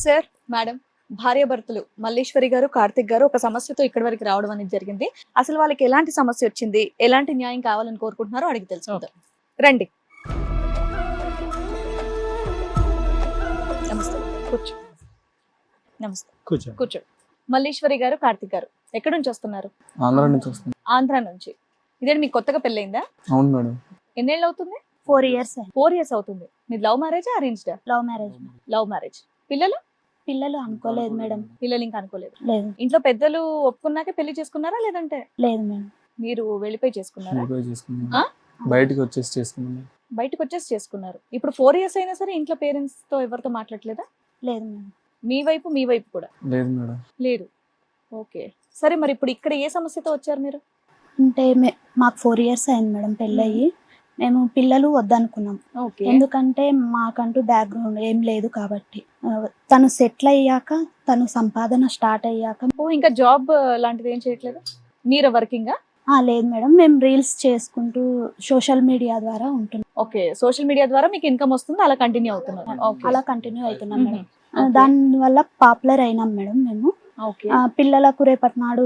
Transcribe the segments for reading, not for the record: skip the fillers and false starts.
Sir madam భార్యాభర్తలు మల్లేశ్వరి గారు కార్తిక్ గారు ఒక సమస్యతో ఇక్కడి వరకు రావడం అనేది జరిగింది. అసలు వాళ్ళకి ఎలాంటి సమస్య వచ్చింది, ఎలాంటి న్యాయం కావాలని కోరుకుంటున్నారో అడిగి తెలుసుకుందాం. రండి. నమస్తే. కూర్చో. నమస్తే. కూర్చో. మల్లేశ్వరి గారు కార్తిక్ గారు ఎక్కడి నుంచి వస్తున్నారు? ఆంధ్ర నుంచి వస్తుంది. ఆంధ్ర నుంచి. ఇదే మీకు కొత్తగా పెళ్ళైందా? అవును మేడం. ఎన్నేళ్ళు అవుతుంది? 4 years. 4 years అవుతుంది. మీది లవ్ మ్యారేజా అరేంజ్డా? Love marriage. Love marriage. పిల్లలు? పిల్లలు అనుకోలేదు మేడం. పిల్లలు ఇంకా అనుకోలేదు. లేదు ఇంట్లో పెద్దలు ఒప్పుకున్నాకే పెళ్లి చేసుకున్నారా లేదంటే లేదు మేడం. మీరు వెళ్ళిపోయి చేసుకున్నారా? వెళ్ళిపోయి చేసుకున్నాం. ఆ? బయటికి వచ్చేసి చేసుకున్నాం. బయటకు వచ్చేసి చేసుకున్నారు. ఇప్పుడు 4 years అయినా సరే ఇంట్లో పేరెంట్స్ తో ఎవరితో మాట్లాడలేదా? లేదు మేడం. మీ వైపు కూడా లేదు మేడం. లేదు. ఓకే, సరే. మరి ఇప్పుడు ఇక్కడ ఏ సమస్యతో వచ్చారు మీరు? అంటే మాకు 4 years అయింది మేడం పెళ్ళయి. మేము పిల్లలు వద్దనుకున్నాం. ఓకే. ఎందుకంటే మాకంటూ బ్యాక్గ్రౌండ్ ఏం లేదు కాబట్టి. తను సెటిల్ అయ్యాక, తను సంపాదన స్టార్ట్ అయ్యాక ఓ, ఇంకా జాబ్ లాంటిది ఏం చేయట్లేదు? మీరు వర్కింగా? లేదు మేడం, మేము రీల్స్ చేసుకుంటూ సోషల్ మీడియా ద్వారా ఉంటున్నాం. ఓకే, సోషల్ మీడియా ద్వారా మీకు ఇన్కమ్ వస్తుంది, అలా కంటిన్యూ అవుతున్నారు. ఓకే. అలా కంటిన్యూ అవుతున్నాం మేడం. Okay. దాని వల్ల పాపులర్ అయినాం మేడం మేము. ఓకే. పిల్లలకు రేపటి నాడు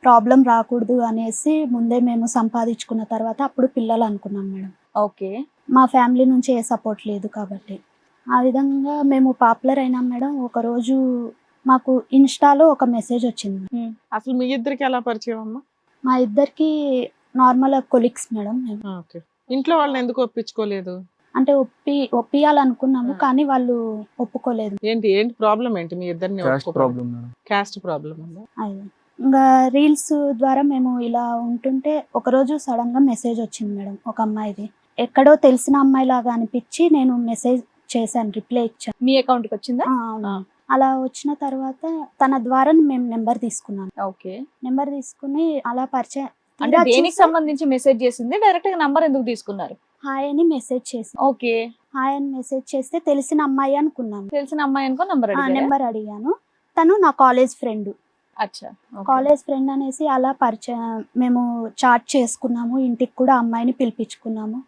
ప్రాబ్లం రాకూడదు అనేసి ముందే మేము సంపాదించుకున్న తర్వాత అప్పుడు పిల్లలు అనుకున్నాం మేడం. ఓకే. మా ఫ్యామిలీ నుంచి ఏ సపోర్ట్ లేదు కాబట్టి ఆ విధంగా మేము పాపులర్ అయినాం మేడం. ఒకరోజు మాకు ఇన్స్టాలో ఒక మెసేజ్ వచ్చింది. అసలు మీ ఇద్దరికి ఎలా పరిచయం అమ్మా? మా ఇద్దరికి నార్మల్ కొలీగ్స్ మేడం. మేము ఓకే. ఇంట్లో వాళ్ళని ఎందుకు ఒప్పించుకోలేదు? అంటే ఒప్పియాలనుకున్నాము కానీ వాళ్ళు ఒప్పుకోలేదు. ఏంటి ప్రాబ్లం ఏంటి మీ ఇద్దరిని? Caste problem madam. Caste problem ఉందా? అది ఇంకా రీల్స్ ద్వారా మేము ఇలా ఉంటుంటే ఒకరోజు సడన్ గా మెసేజ్ వచ్చింది మేడం ఒక అమ్మాయిది. ఎక్కడో తెలిసిన అమ్మాయి లాగా అనిపించి నేను మెసేజ్ చేశాను, రిప్లై ఇచ్చాను. మీ అకౌంట్ కి వచ్చిందా? అవును. అలా వచ్చిన తర్వాత తన ద్వారా మేము నెంబర్ తీసుకున్నాను. ఓకే. నెంబర్ తీసుకుని అలా పరిచయం. అంటే దేనికి సంబంధించి మెసేజ్ చేసింది? డైరెక్ట్ గా నంబర్ ఎందుకు తీసుకున్నారు? హాయ్ అని మెసేజ్ చేసి, ఓకే. హాయ్ అని మెసేజ్ చేస్తే తెలిసిన అమ్మాయి అనుకున్నాను. తెలిసిన అమ్మాయి అనుకో నెంబర్ అడిగాను. తను నా కాలేజ్ ఫ్రెండ్. అచ్చా. కాలేజ్ ఫ్రెండ్ అనేసి అలా పరిచయం, మేము చాట్ చేసుకున్నాము. ఇంటికి కూడా అమ్మాయిని పిలిపించుకున్నాము.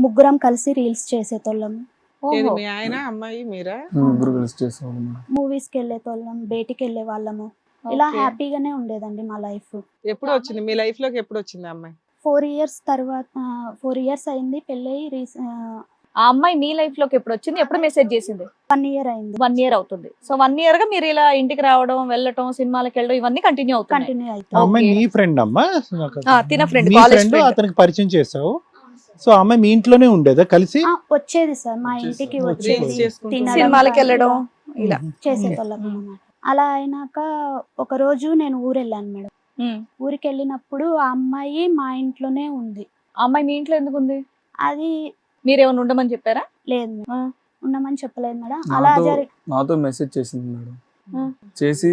ముగ్గురం కలిసి రీల్స్ చేసేతోళ్ళము. ఏది మీ ఆయన, అమ్మాయి, మీరా? ముగ్గురు కలిసి చేసేవాళ్ళం మేడం. మూవీస్ కి వెళ్ళేతోళ్ళం, బయటికి వెళ్ళే వాళ్ళము. ఇలా హ్యాపీగానే ఉండేదండి మా లైఫ్. ఎప్పుడు వచ్చింది మీ లైఫ్ లోకి? ఎప్పుడు వచ్చింది అమ్మాయి? 4 years తర్వాత 4 years అయింది పెళ్ళయి. ఆ అమ్మాయి మీ లైఫ్ లోకి ఎప్పుడు వచ్చింది? ఎప్పుడు మెసేజ్ చేసింది? 1 year అయింది. 1 year అవుతుంది. సో 1 year గా మీరు ఇలా ఇంటికి రావడం, వెళ్ళటం, సినిమాలకు వెళ్ళడం ఇవన్నీ కంటిన్యూ అవుతుంది. కంటిన్యూ ఆ అవుతుంది. అమ్మాయి నీ ఫ్రెండ్ అమ్మా? తిన ఫ్రెండ్, నీ కాలేజ్ ఫ్రెండ్, ఫ్రెండ్. అతనికి పరిచయం చేసావు. సో ఆ అమ్మాయి మీ ఇంట్లోనే ఉండేదా కలిసి? వచ్చేది సార్ మా ఇంటికి, వచ్చేది రీల్స్ చేసుకుంటూ తినడం, సినిమాలకు వెళ్ళడం ఇలా చేసేతోళ్ళం అన్నమాట. అలా అయినాక ఒక రోజు నేను ఊరు వెళ్ళాను మేడం. ఊరికి వెళ్ళినప్పుడు ఆ అమ్మాయి మా ఇంట్లోనే ఉంది. ఆ అమ్మాయి మీ ఇంట్లో ఎందుకు ఉంది? అది మీరేమైనా ఉండమని చెప్పారా? లేదు మేడం, ఉండమని చెప్పలేదు మేడం. అలా నాతో మెసేజ్ చేసింది మేడం. చేసి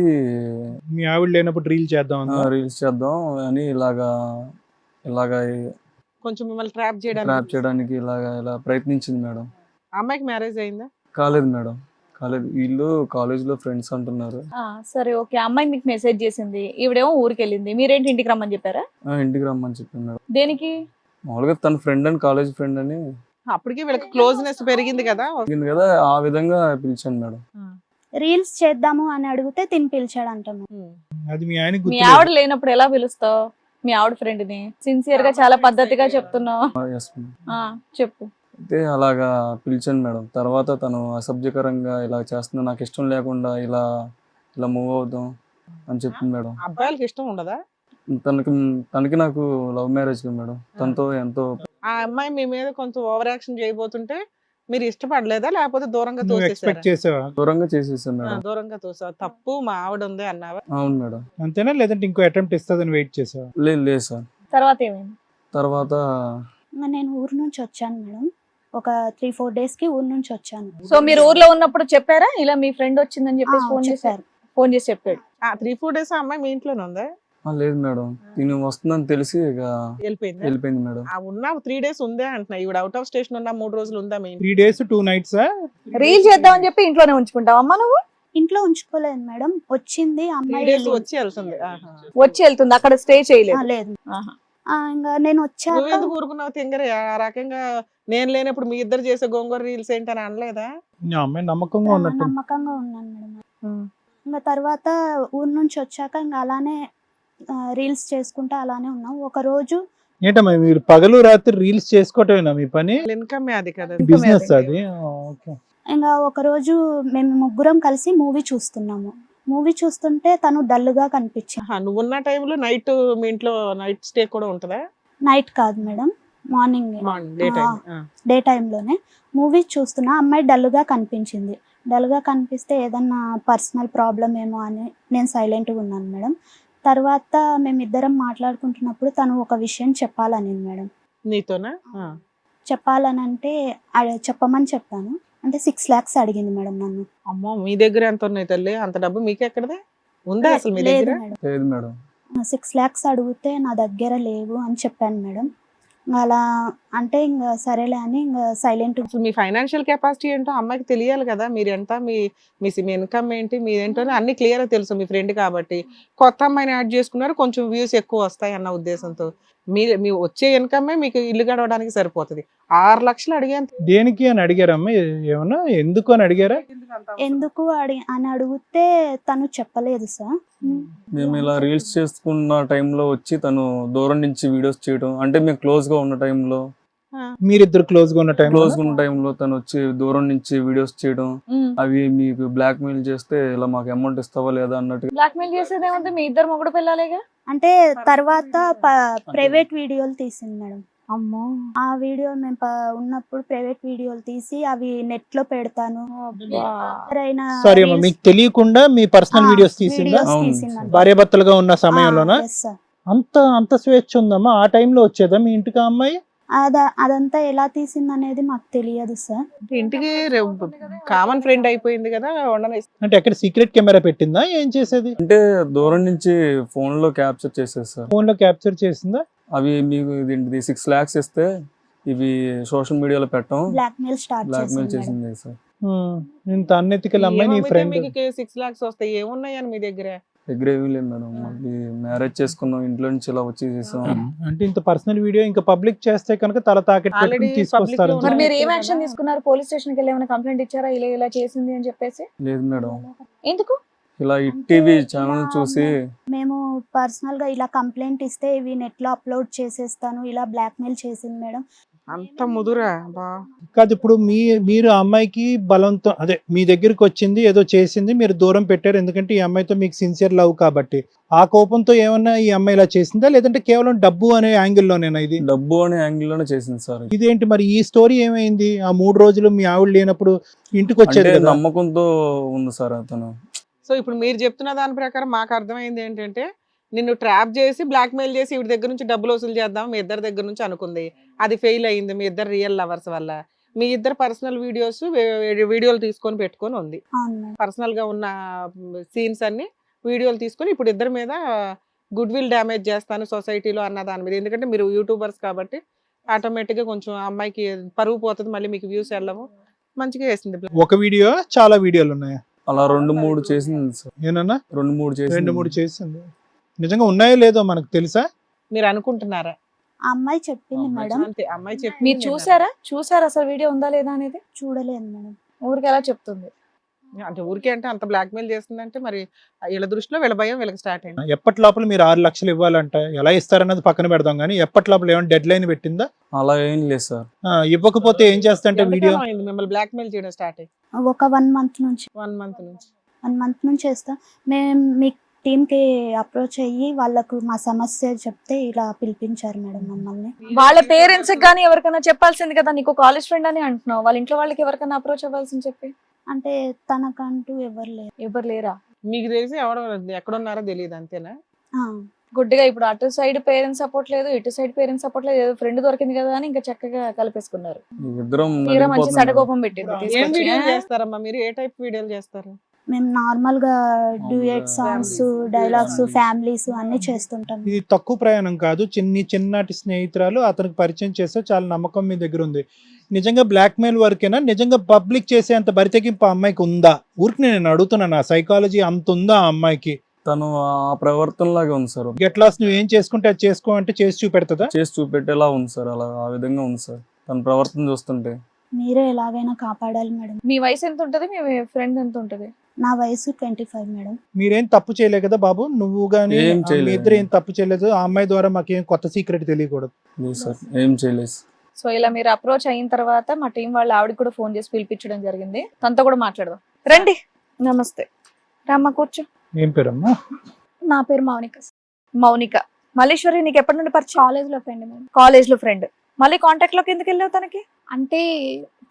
మీ ఆవిడ లేనప్పుడు రీల్ చేద్దాం రీల్స్ చేద్దాం అని ఇలాగా కొంచెం మిమ్మల్ని ట్రాప్ ట్రాప్ చేయడానికి. చేయడానికి ఇలా ప్రయత్నించింది మేడం. అమ్మాయికి మ్యారేజ్ అయిందా? కాలేదు మేడం, కాలేదు. వీళ్ళు కాలేజ్ లో ఫ్రెండ్స్ అంటున్నారు. సరే, ఓకే. అమ్మాయి మీకు మెసేజ్ చేసింది, ఈవిడేమో ఊరికి వెళ్ళింది. మీరేంటి ఇంటికి రమ్మని చెప్పారా? ఇంటికి రమ్మని చెప్పింది మేడం. దేనికి? మామూలుగా తన ఫ్రెండ్ అని, కాలేజ్ ఫ్రెండ్ అని అప్పటికి వీళ్ళకి క్లోజ్నెస్ పెరిగింది కదా. అడిగింది కదా, ఆ విధంగా పిలిచాను మేడం. రీల్స్ చేద్దాము అని అడిగితే తిని పిలిచాడంట మేడం. అది మీ ఆయన మీ ఆవిడ లేనప్పుడు ఎలా పిలుస్తావు మీ ఆవిడ ఫ్రెండ్ ని? సిన్సియర్ గా చాలా పద్ధతిగా చెప్తున్నావు. Yes madam. చెప్పు. అయితే అలాగా పిలిచాను మేడం. తర్వాత తను అసభ్యకరంగా ఇలా చేస్తున్నా, నాకు ఇష్టం లేకుండా ఇలా మూవ్ అవుదాం అని చెప్పింది మేడం. అబ్బాయిలకి ఇష్టం ఉండదా? తనకి నాకు లవ్ మ్యారేజ్ మేడం. తనతో ఎంతో. ఆ అమ్మాయి మీ మీద కొంచెం ఓవర్ యాక్షన్ చేయబోతుంటే మీరు ఇష్టపడలేదా, లేకపోతే దూరంగా ఎక్స్పెక్ట్ చేసావా? దూరంగా చేసేసాను మేడం. దూరంగా తోసా. తప్పు మా ఆవిడ ఉంది అన్నావా? అవును మేడం. అంతేనా, లేదంటే ఇంకో అటెంప్ట్ ఇస్తుందని వెయిట్ చేసావా? లేదు సార్. తర్వాత ఏమైంది? తర్వాత ఇంకా నేను ఊరు నుంచి వచ్చాను మేడం. ఒక 3-4 days కి ఊరు నుంచి వచ్చాను. సో మీరు ఊర్లో ఉన్నప్పుడు చెప్పారా ఇలా మీ ఫ్రెండ్ వచ్చిందని చెప్పేసి? ఫోన్ చేసి చెప్పాడు. 3-4 days ఆ అమ్మాయి మీ ఇంట్లోనే ఉందా? లేదు మేడం, తిని వస్తుందని తెలిసి ఇక వెళ్ళిపోయింది మేడం. ఉన్న 3 days ఉందే అంటున్నా. ఇవిడ అవుట్ ఆఫ్ స్టేషన్ ఉన్న 3 రోజులు ఉందా మీ 3 days 2 nights? రీల్ చేద్దామని చెప్పి ఇంట్లోనే ఉంచుకుంటావమ్మా నువ్వు? ఇంట్లో ఉంచుకోలేదు మేడం. వచ్చింది 3 అమ్మాయి days వచ్చి వెళ్తుంది. వచ్చి వెళ్తుంది, అక్కడ స్టే చేయలేదు? లేదు. ఇంకా నేను వచ్చాక నువ్వెందుకు ఊరుకున్నావు తింగరే ఆ రకంగా? నేను లేనప్పుడు మీ ఇద్దరు చేసే గోంగూర రీల్స్ ఏంటని అనలేదా? ఆ అమ్మాయి నమ్మకంగా ఉన్నట్టు నమ్మకంగా ఉన్నాను మేడం. ఇంకా తర్వాత ఊరు నుంచి వచ్చాక ఇంకా అలానే రీల్స్ చేసుకుంటా అలానే ఉన్నాం. ఒక రోజు ఏంటమ్మా మీరు పగలు రాత్రి రీల్స్ చేసుకోవటమేనా మీ పని? ఇన్కమ్ అది కదా. బిజినెస్ అది? ఓకే. ఇంకా ఒక రోజు మేము ముగ్గురం కలిసి మూవీ చూస్తున్నాము. మూవీ చూస్తుంటే తను డల్గా కనిపించింది. నువ్వు ఉన్న టైంలో నైట్ మీ ఇంట్లో నైట్ స్టే కూడా ఉంటుందా? నైట్ కాదు madam, morning day time. Day టైంలోనే మూవీ చూస్తున్నా. అమ్మాయి డల్గా కనిపించింది. డల్గా కనిపిస్తే ఏదన్నా పర్సనల్ ప్రాబ్లం ఏమో అని నేను సైలెంట్గా ఉన్నాను మేడం. తర్వాత మేమిద్దరం మాట్లాడుకుంటున్నప్పుడు తను ఒక విషయం చెప్పాలని మేడం. నీతోనా? చెప్పాలని అంటే చెప్పమని చెప్పాను. అంటే 6 lakhs అడిగింది మేడం నన్ను. అమ్మో, మీ దగ్గర ఎంత ఉన్నాయి తల్లి? అంత డబ్బు మీకెక్కడదే ఉందా అసలు మీ లేదు దగ్గర? మేడం, లేదు మేడం. 6 lakhs అడిగితే నా దగ్గర లేవు అని చెప్పాను మేడం. అలా అంటే ఇంకా సరేలే అని ఇంకా సైలెంట్. అసలు మీ ఫైనాన్షియల్ కెపాసిటీ ఏంటో అమ్మాయికి తెలియాలి కదా. మీరు ఎంత, మీ మీ ఇన్కమ్ ఏంటి, మీ ఏంటో అని అన్ని క్లియర్ తెలుసు మీ ఫ్రెండ్ కాబట్టి. కొత్త అమ్మాయిని యాడ్ చేసుకున్నారు, కొంచెం వ్యూస్ ఎక్కువ వస్తాయి అన్న ఉద్దేశంతో. మీ వచ్చే ఇన్కమే మీకు ఇల్లు గడవడానికి సరిపోతుంది. 6 లక్షలు అడిగేంత దేనికి అని అడిగారమ్మా? ఏమన్నా ఎందుకు అని అడిగారా? ఎందుకు అని అడిగితే తను చెప్పలేదు సార్. మేము ఇలా రీల్స్ చేసుకున్న టైంలో వచ్చి తను దూరం నుంచి వీడియోస్ చేయడం, అంటే మేము క్లోజ్ గా ఉన్న టైంలో మీరిద్దరు క్లోజ్ గా ఉన్న టైంలో తను వచ్చి దూరం నుంచి వీడియోస్ చేయడం, అవి మీకు బ్లాక్ మెయిల్ చేస్తే ఇలా మాకు అమౌంట్ ఇస్తావా లేదా అన్నట్టు. బ్లాక్ మెయిల్ చేసేది ఏముంది, మీ ఇద్దరు మొగుడు పిల్లలేగా. అంటే తర్వాత ప్రైవేట్ వీడియోలు తీసింది మేడం. అమ్మో, ఆ వీడియో మేము ఉన్నప్పుడు ప్రైవేట్ వీడియోలు తీసి అవి నెట్ లో పెడతాను. ఎవరైనా సారీ అమ్మా, reels- మీకు తెలియకుండా మీ పర్సనల్ వీడియోస్ తీసిందా? videos అవును తీసిందంట. భార్యాభర్తలుగా ఉన్న సమయంలోనా? yes sir. అంత స్వేచ్ఛ ఉందమ్మా? ఆ టైంలో వచ్చేదా మీ ఇంటికి ఆ అమ్మాయి? అదంతా ఎలా తీసింది అనేది మాకు తెలియదు సార్. ఇంటికి కామన్ ఫ్రెండ్ అయిపోయింది కదా, ఉండని. అంటే ఎక్కడ సీక్రెట్ కెమెరా పెట్టిందా? ఏం చేసేది? అంటే దూరం నుంచి ఫోన్ లో క్యాప్చర్ చేసేది సార్. ఫోన్ లో క్యాప్చర్ చేసిందా? అవి మీకు ఇదేంటిది 6 lakhs ఇస్తే ఇవి సోషల్ మీడియాలో పెట్టడం, blackmail start blackmail చేసింది చేసింది సార్. ఇంత అన్నెతికల్ అమ్మాయి నీ ఫ్రెండ్. మీకు 6 lakhs వస్తాయి, ఏమున్నాయని మీ దగ్గర? దగ్గర ఏమీ లేదు మేడం. మళ్ళీ మ్యారేజ్ చేసుకున్నాం, ఇంట్లో నుంచి ఇలా వచ్చి చేసాం. అంటే ఇంత పర్సనల్ వీడియో ఇంకా పబ్లిక్ చేస్తే కనుక తల తాకెట్ Already పెట్టుకుని తీసుకొస్తారు. public లో మరి మీరు ఏం కదా. యాక్షన్ తీసుకున్నారు? పోలీస్ స్టేషన్ కి వెళ్ళి ఏమైనా కంప్లైంట్ ఇచ్చారా, ఇలా ఇలా చేసింది అని చెప్పేసి? లేదు మేడం. ఎందుకు? ఇలా టీవీ ఛానల్ చూసి మేము పర్సనల్ గా ఇలా కంప్లైంట్ ఇస్తే ఇవి నెట్ లో అప్లోడ్ చేసేస్తాను ఇలా బ్లాక్ మెయిల్ చేసింది మేడం. అంత ముదురా బా. కాదు, ఇప్పుడు మీరు ఆ అమ్మాయికి బలంతో అదే మీ దగ్గరికి వచ్చింది, ఏదో చేసింది, మీరు దూరం పెట్టారు ఎందుకంటే ఈ అమ్మాయితో మీకు సిన్సియర్ లవ్ కాబట్టి. ఆ కోపంతో ఏమన్నా ఈ అమ్మాయి ఇలా చేసిందా, లేదంటే కేవలం డబ్బు అనే యాంగిల్లోనేనా? ఇది డబ్బు అనే యాంగిల్ లోనే చేసింది సార్. ఇదేంటి మరి ఈ స్టోరీ ఏమైంది? ఆ 3 రోజులు మీ ఆవిడ లేనప్పుడు ఇంటికి వచ్చేది అంటే కదా? నమ్మకంతో ఉంది సార్ అతను. సో ఇప్పుడు మీరు చెప్తున్న దాని ప్రకారం మాకు అర్థమైంది ఏంటంటే, నిన్ను ట్రాప్ చేసి బ్లాక్ మెయిల్ చేసి వీడి దగ్గర నుంచి డబ్బులు వసూలు చేద్దాం మీ ఇద్దరి దగ్గర నుంచి అనుకుంది. అది ఫెయిల్ అయింది మీ ఇద్దరు రియల్ లవర్స్ వల్ల. మీ ఇద్దరు పర్సనల్ వీడియోలు తీసుకొని పెట్టుకొని ఉంది. అవును మేడం. పర్సనల్ గా ఉన్న సీన్స్ అన్ని వీడియోలు తీసుకొని ఇప్పుడు ఇద్దరి మీద గుడ్ విల్ డ్యామేజ్ చేస్తాను సొసైటీలో అన్న దాని మీద. ఎందుకంటే మీరు యూట్యూబర్స్ కాబట్టి ఆటోమేటిక్ గా కొంచెం అమ్మాయికి పరువు పోతుంది, మళ్ళీ మీకు వ్యూస్ వెళ్ళము. మంచిగా వేసింది. ఒక వీడియో చాలా వీడియోలు ఉన్నాయా? అలా 2-3 చేసింది సార్. ఏనన్నా? 2-3 చేసింది. నిజంగా ఉన్నాయో లేదో మనకు తెలుసా? మీరు అనుకుంటున్నారా? ఆ అమ్మాయి చెప్పింది మేడం. అంతే, అమ్మాయి చెప్పి మీరు చూసారా అసలు వీడియో ఉందా లేదా అనేది? చూడలేదు మేడం. ఊరికి ఎలా చెప్తుంది? అంటే ఊరికే అంటే అంత బ్లాక్ మెయిల్ చేస్తుందంటే మరి వీళ్ళ దృష్టిలో వీళ్ళ భయం వీళ్ళకి స్టార్ట్ అయింది. ఎప్పటి లోపల మీరు 6 లక్షలు ఇవ్వాలంట, ఎలా ఇస్తారన్నది పక్కన పెడదాం కానీ ఎప్పటి లోపల ఏమైనా డెడ్ లైన్ పెట్టిందా? అలా ఏం లేదు సార్. ఇవ్వకపోతే ఏం చేస్తా వీడియో ఎంతకాలం అయింది మిమ్మల్ని బ్లాక్ మెయిల్ చేయడం స్టార్ట్ అయ్యి? ఒక 1 month నుంచి 1 month నుంచి. 1 month నుంచి చేస్తా. మేము మీ టీంకి అప్రోచ్ అయ్యి వాళ్ళకు మా సమస్య చెప్తే ఇలా పిలిపించారు మేడం మమ్మల్ని. వాళ్ళ పేరెంట్స్ కానీ ఎవరికైనా చెప్పాల్సింది కదా, నీకు కాలేజ్ ఫ్రెండ్ అని అంటున్నావు, వాళ్ళ ఇంట్లో వాళ్ళకి ఎవరికైనా అప్రోచ్ అవ్వాల్సింది చెప్పి. అంటే తనకంటూ ఎవరు లేరు. ఎవరు లేరా? మీకు తెలిసి ఎక్కడున్నారో తెలియదు అంతేనా? గుడ్డిగా ఇప్పుడు అటు సైడ్ పేరెంట్స్ సపోర్ట్ లేదు, ఇటు సైడ్ పేరెంట్స్ సపోర్ట్ లేదు, ఏదో ఫ్రెండ్ దొరికింది కదా అని ఇంకా చక్కగా కలిపేసుకున్నారు. ఇద్దరం తీరా మంచి నలిగిపోతున్నాం. సడకోపం పెట్టింది ఏం తీసుకొచ్చి. వీడియోలు చేస్తారమ్మా మీరు? ఏ టైప్ వీడియోలు చేస్తారు? మేము నార్మల్ గా డ్యూయట్ సాంగ్స్, డైలాగ్స్, ఫ్యామిలీస్ అన్ని చేస్తుంటాం. ఇది తక్కువ ప్రయాణం కాదు. చిన్నటి స్నేహితురాలు అతనికి పరిచయం చేస్తే చాలా నమ్మకం మీ దగ్గర ఉంది. నిజంగా బ్లాక్ మెయిల్ వరకేనా? నిజంగా పబ్లిక్ చేసే అంత బరితెగింపు ఆ అమ్మాయికి ఉందా? ఊరికి నేను అడుగుతున్నాను, ఆ సైకాలజీ అంత ఉందా ఆ అమ్మాయికి? తను ఆ ప్రవర్తనలాగే ఉంది సార్. గెట్ లాస్ నువ్వు ఏం చేసుకుంటే అది చేసుకో అంటే చేసి చూపెడుతుందా? చేసి చూపెట్టేలా ఉంది సార్, అలా ఆ విధంగా ఉంది సార్ తన ప్రవర్తన చూస్తుంటే. మీరే ఎలాగైనా కాపాడాలి మేడం. మీ వయసు ఎంత ఉంటది, మీ ఫ్రెండ్ ఎంత ఉంటది? నా వయసు 25 మేడం. మీరేం తప్పు చేయలేదు కదా బాబు, నువ్వు గానీ ఏం చేయలేదు. మీ ఇద్దరు ఏం తప్పు చేయలేదు. ఆ అమ్మాయి ద్వారా మాకేం కొత్త సీక్రెట్ తెలియకూడదు. లేదు సార్, ఏం చేయలేదు. సో ఇలా మీరు అప్రోచ్ అయిన తర్వాత మా టీం వాళ్ళు ఆవిడకి కూడా ఫోన్ చేసి పిలిపించడం జరిగింది. తనతో కూడా మాట్లాడదాం. రండి. నమస్తే. రామ్మ కూర్చో. ఏం పేరమ్మా? నా పేరు మౌనిక. మౌనిక. మల్లేశ్వరి నీకు ఎప్పటి నుండి పరిచయం? కాలేజ్ లో ఫ్రెండ్ మేడం. కాలేజ్ లో ఫ్రెండ్. మళ్ళీ కాంటాక్ట్ లోకి ఎందుకు వెళ్ళావు తనకి? అంటే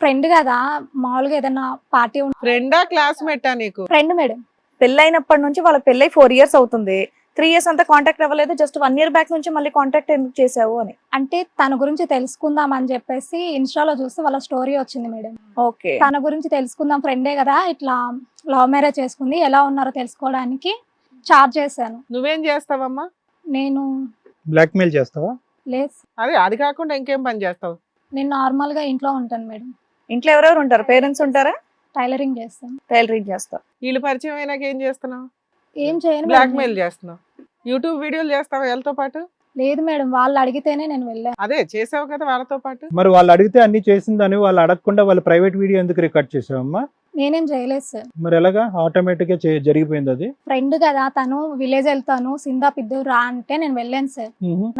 ఫ్రెండ్ కదా, మామూలుగా ఏదైనా పార్టీ ఫ్రెండా క్లాస్మేటా నీకు? Friend madam. పెళ్ళైనప్పటి నుంచి వాళ్ళ పెళ్ళై 4 years అవుతుంది. 3 years అంతా కాంటాక్ట్ అవ్వలేదు. జస్ట్ 1 year బ్యాక్ నుంచి మళ్ళీ కాంటాక్ట్ ఎందుకు చేసావు అని. అంటే తన గురించి తెలుసుకుందాం అని చెప్పేసి ఇన్స్టాలో చూస్తే వాళ్ళ స్టోరీ వచ్చింది మేడం. ఓకే. తన గురించి తెలుసుకుందాం, ఫ్రెండే కదా, ఇట్లా లవ్ మ్యారేజ్ చేసుకుంది, ఎలా ఉన్నారో తెలుసుకోవడానికి చార్జ్ చేశాను. నువ్వేం చేస్తావమ్మా? నేను బ్లాక్ మెయిల్ చేస్తావా? లేదు, అదే అది కాకుండా ఇంకేం పని చేస్తావు? నేను నార్మల్ గా ఇంట్లో ఉంటాను మేడం. ఇంట్లో ఎవరెవరు ఉంటారు? పేరెంట్స్ ఉంటారా? టైలరింగ్ చేస్తాను. టైలరింగ్ చేస్తావు. వీళ్ళు పరిచయం అయినాక ఏం చేస్తున్నావు? ఏం చేయను బ్లాక్ మేడం. మెయిల్ చేస్తున్నావు. యూట్యూబ్ వీడియోలు చేస్తావా వీళ్ళతో పాటు? లేదు మేడం, వాళ్ళు అడిగితేనే నేను వెళ్ళాను. అదే చేసావు కదా వాళ్ళతో పాటు. మరి వాళ్ళు అడిగితే అన్ని చేసిందని వాళ్ళు అడగకుండా వాళ్ళ ప్రైవేట్ వీడియో ఎందుకు రికార్డ్ చేసావమ్మా? నేనేం చేయలేదు సార్. మరి ఎలాగా ఆటోమేటిక్ గా జరిగిపోయింది అది? ఫ్రెండ్ కదా, తను విలేజ్ వెళ్తాను సిందా పిద్దు రా అంటే నేను వెళ్ళాను సార్.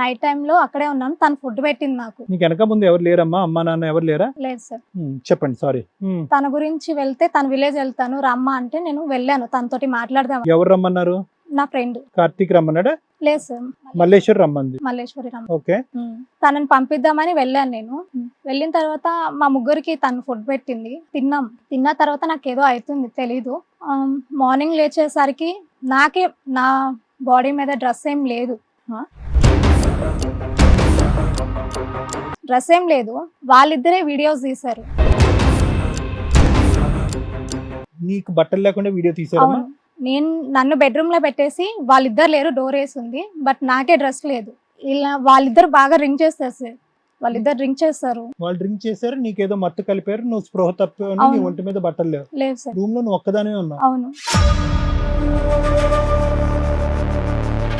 నైట్ టైం లో అక్కడే ఉన్నాను, తను ఫుడ్ పెట్టింది నాకు. నీకు వెనక ముందు ఎవరు లేరమ్మా? అమ్మా నాన్న ఎవరు లేరా? లేదు సార్. చెప్పండి. సారీ. తన గురించి వెళ్తే తను విలేజ్ వెళ్తాను రమ్మా అంటే నేను వెళ్ళాను, తనతోటి మాట్లాడదాం. ఎవరు రమ్మన్నారు? నా ఫ్రెండ్. కార్తీక్ రమ్మన్నాడా? లేదు సార్, మల్లేశ్వర్ రమ్మంది. మల్లేశ్వరి రమ్మ. ఓకే. తనని పంపిద్దామని వెళ్ళాను నేను. వెళ్ళిన తర్వాత మా ముగ్గురికి తను ఫుడ్ పెట్టింది, తిన్నాం. తిన్న తర్వాత నాకు ఏదో అవుతుంది తెలీదు. మార్నింగ్ లేచేసరికి నాకే నా బాడీ మీద డ్రెస్ ఏం లేదు. డ్రెస్ ఏం లేదు. వాళ్ళిద్దరే వీడియోస్ తీశారు. నీకు బట్టలు లేకుండా వీడియో తీసారమ్మా? అవును, నన్ను బెడ్రూమ్ లో పెట్టేసి వాళ్ళిద్దరు లేరు, డోర్ వేసి ఉంది, బట్ నాకే డ్రెస్ లేదు. ఇలా వాళ్ళిద్దరు బాగా రింగ్ చేస్తారు సార్. వాళ్ళిద్దరు డ్రింక్ చేస్తారు. వాళ్ళు డ్రింక్ చేశారు, నీకేదో మత్తు కలిపారు, నువ్వు స్పృహ తప్పావు, నీ అవును. ఒంటి మీద బట్టలు లేవు. లేదు సార్. రూమ్ లో నువ్వు ఒక్కదానే ఉన్నావు. అవును.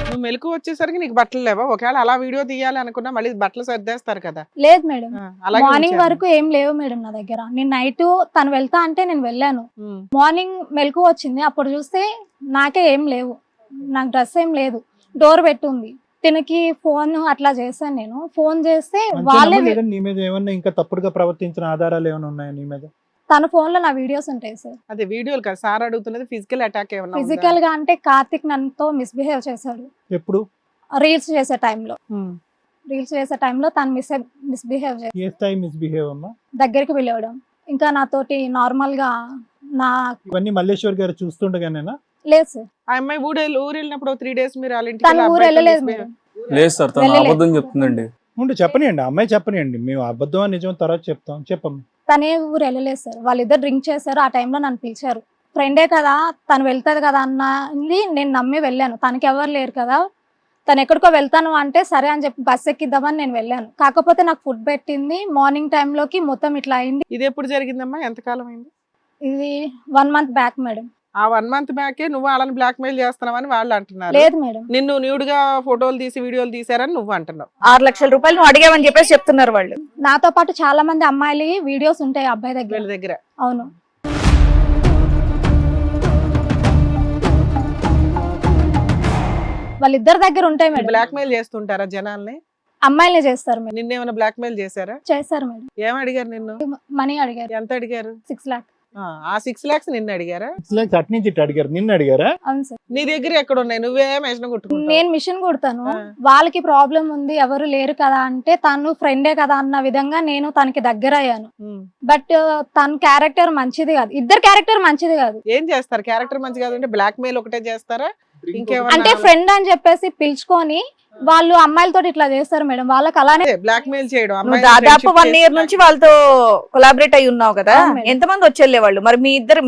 నువ్వు మెలకు వచ్చేసరికి నీకు బట్టలు లేవా? ఒకవేళ అలా వీడియో తీయాలి అనుకున్నా మళ్ళీ బట్టలు సర్దేస్తారు కదా. లేదు మేడం, అలాగే మార్నింగ్ ఉంచాను. వరకు ఏం లేవు మేడం నా దగ్గర. నేను నైట్ తను వెళ్తా అంటే నేను వెళ్ళాను. మార్నింగ్ మెలకు వచ్చింది, అప్పుడు చూస్తే నాకే ఏం లేవు, నాకు డ్రెస్ ఏం లేదు, డోర్ పెట్టుంది. తినకి ఫోన్ అట్లా చేశాను నేను. ఫోన్ చేస్తే వాళ్ళే అంతేనమ్మా? లేదా నీ మీద ఏమన్నా ఇంకా తప్పుడుగా ప్రవర్తించిన ఆధారాలు ఏమైనా ఉన్నాయా నీ మీద? తన ఫోన్ లో నా వీడియోస్ ఉంటాయి సార్. అదే వీడియోలు కదా సార్ అడుగుతున్నది, ఫిజికల్ అటాక్ ఏమన్నా ఉందా? ఫిజికల్ గా అంటే కార్తిక్ నన్నుతో మిస్బిహేవ్ చేశాడు. ఎప్పుడు? రీల్స్ చేసే టైంలో తను మిస్బిహేవ్ చేశాడు. ఏ స్థాయి మిస్బిహేవ్ అమ్మా? దగ్గరికి పిలవడం, ఇంకా నాతోటి నార్మల్ గా నా. ఇవన్నీ మల్లేశ్వర్ గారు చూస్తుండగానేనా? లేదు సార్, ఆ అమ్మాయి ఊరు వెళ్ళినప్పుడు 3 days మీరు వాళ్ళ ఇంటికి తను వెళ్ళి ఊరు అబ్బాయితో వెళ్ళలేదు misbehave- మేడం. లేదు సార్, తను వెళ్ళలేదు. అబద్ధం చెప్తుందండి. ఉండు చెప్పనియండి, అమ్మాయి చెప్పనియండి, మేము అబద్ధం అని నిజం తర్వాత చెప్తాం. చెప్పమ్మా. తనే ఊరు వెళ్ళలేదు సార్. వాళ్ళిద్దరు డ్రింక్ చేశారు, ఆ టైంలో నన్ను పిలిచారు. ఫ్రెండే కదా, తను వెళ్తాది కదా అన్నది నేను నమ్మి వెళ్ళాను. తనకి ఎవరు లేరు కదా, తను ఎక్కడికో వెళ్తాను అంటే సరే అని చెప్పి బస్ ఎక్కిద్దామని నేను వెళ్ళాను. కాకపోతే నాకు ఫుడ్ పెట్టింది, మార్నింగ్ టైంలోకి మొత్తం ఇట్లా అయింది. ఇది ఎప్పుడు జరిగిందమ్మా? ఎంతకాలం అయింది? ఇది 1 month బ్యాక్ మేడం. ఆ 1 month బ్యాకే నువ్వు వాళ్ళని బ్లాక్ మెయిల్ చేస్తున్నావని వాళ్ళు అంటున్నారు. లేదు మేడం, నిన్ను న్యూడ్గా ఫోటోలు తీసి వీడియోలు తీసారని నువ్వు అంటున్నావు. 6 లక్షల రూపాయలు నువ్వు అడిగావని చెప్పేసి చెప్తున్నారు వాళ్ళు. నాతో పాటు చాలా మంది అమ్మాయిలు వీడియోస్ ఉంటాయి అబ్బాయి దగ్గర. వీళ్ళ దగ్గర అవును. వాళ్ళిద్దరి దగ్గర ఉంటాయి మేడం. బ్లాక్ మెయిల్ చేస్తుంటారా జనాల్ని? అమ్మాయిలే చేస్తారు మేడం. నిన్నేమైనా బ్లాక్ మెయిల్ చేశారా? చేస్తారు మేడం. ఏం అడిగారు నిన్ను? మనీ అడిగారు. ఎంత అడిగారు? 6 lakhs. ఆ 6 lakhs నిన్ను అడిగారా? అటు నుంచి ఇటు అడిగారు, నిన్ను అడిగారా? అవును సార్. నీ దగ్గర ఎక్కడ ఉన్నాయి? నువ్వే మెషిన్ కుట్టుకుంటావు. నేను మిషన్ కుడతాను. ఆ. వాళ్ళకి ప్రాబ్లం ఉంది, ఎవరు లేరు కదా అంటే తను ఫ్రెండే కదా అన్న విధంగా నేను తనకి దగ్గర అయ్యాను. బట్ తన క్యారెక్టర్ మంచిది కాదు, ఇద్దరు క్యారెక్టర్ మంచిది కాదు. ఏం చేస్తారు? క్యారెక్టర్ మంచి కాదంటే బ్లాక్ మెయిల్ ఒకటే చేస్తారా? అంటే ఇంకేమన్నా ఫ్రెండ్ అని చెప్పేసి పిలుచుకొని వాళ్ళు అమ్మాయిలతో ఇట్లా చేస్తారు మేడం. వాళ్ళకి అలానే బ్లాక్ మెయిల్ చేయడం. నువ్వు అమ్మాయిని దాదాపు friendship 1 year చేసి నుంచి వాళ్ళతో కొలాబరేట్ అయి ఉన్నావు కదా. అవును మేడం. ఎంతమంది వచ్చేళ్ళే వాళ్ళు? మరి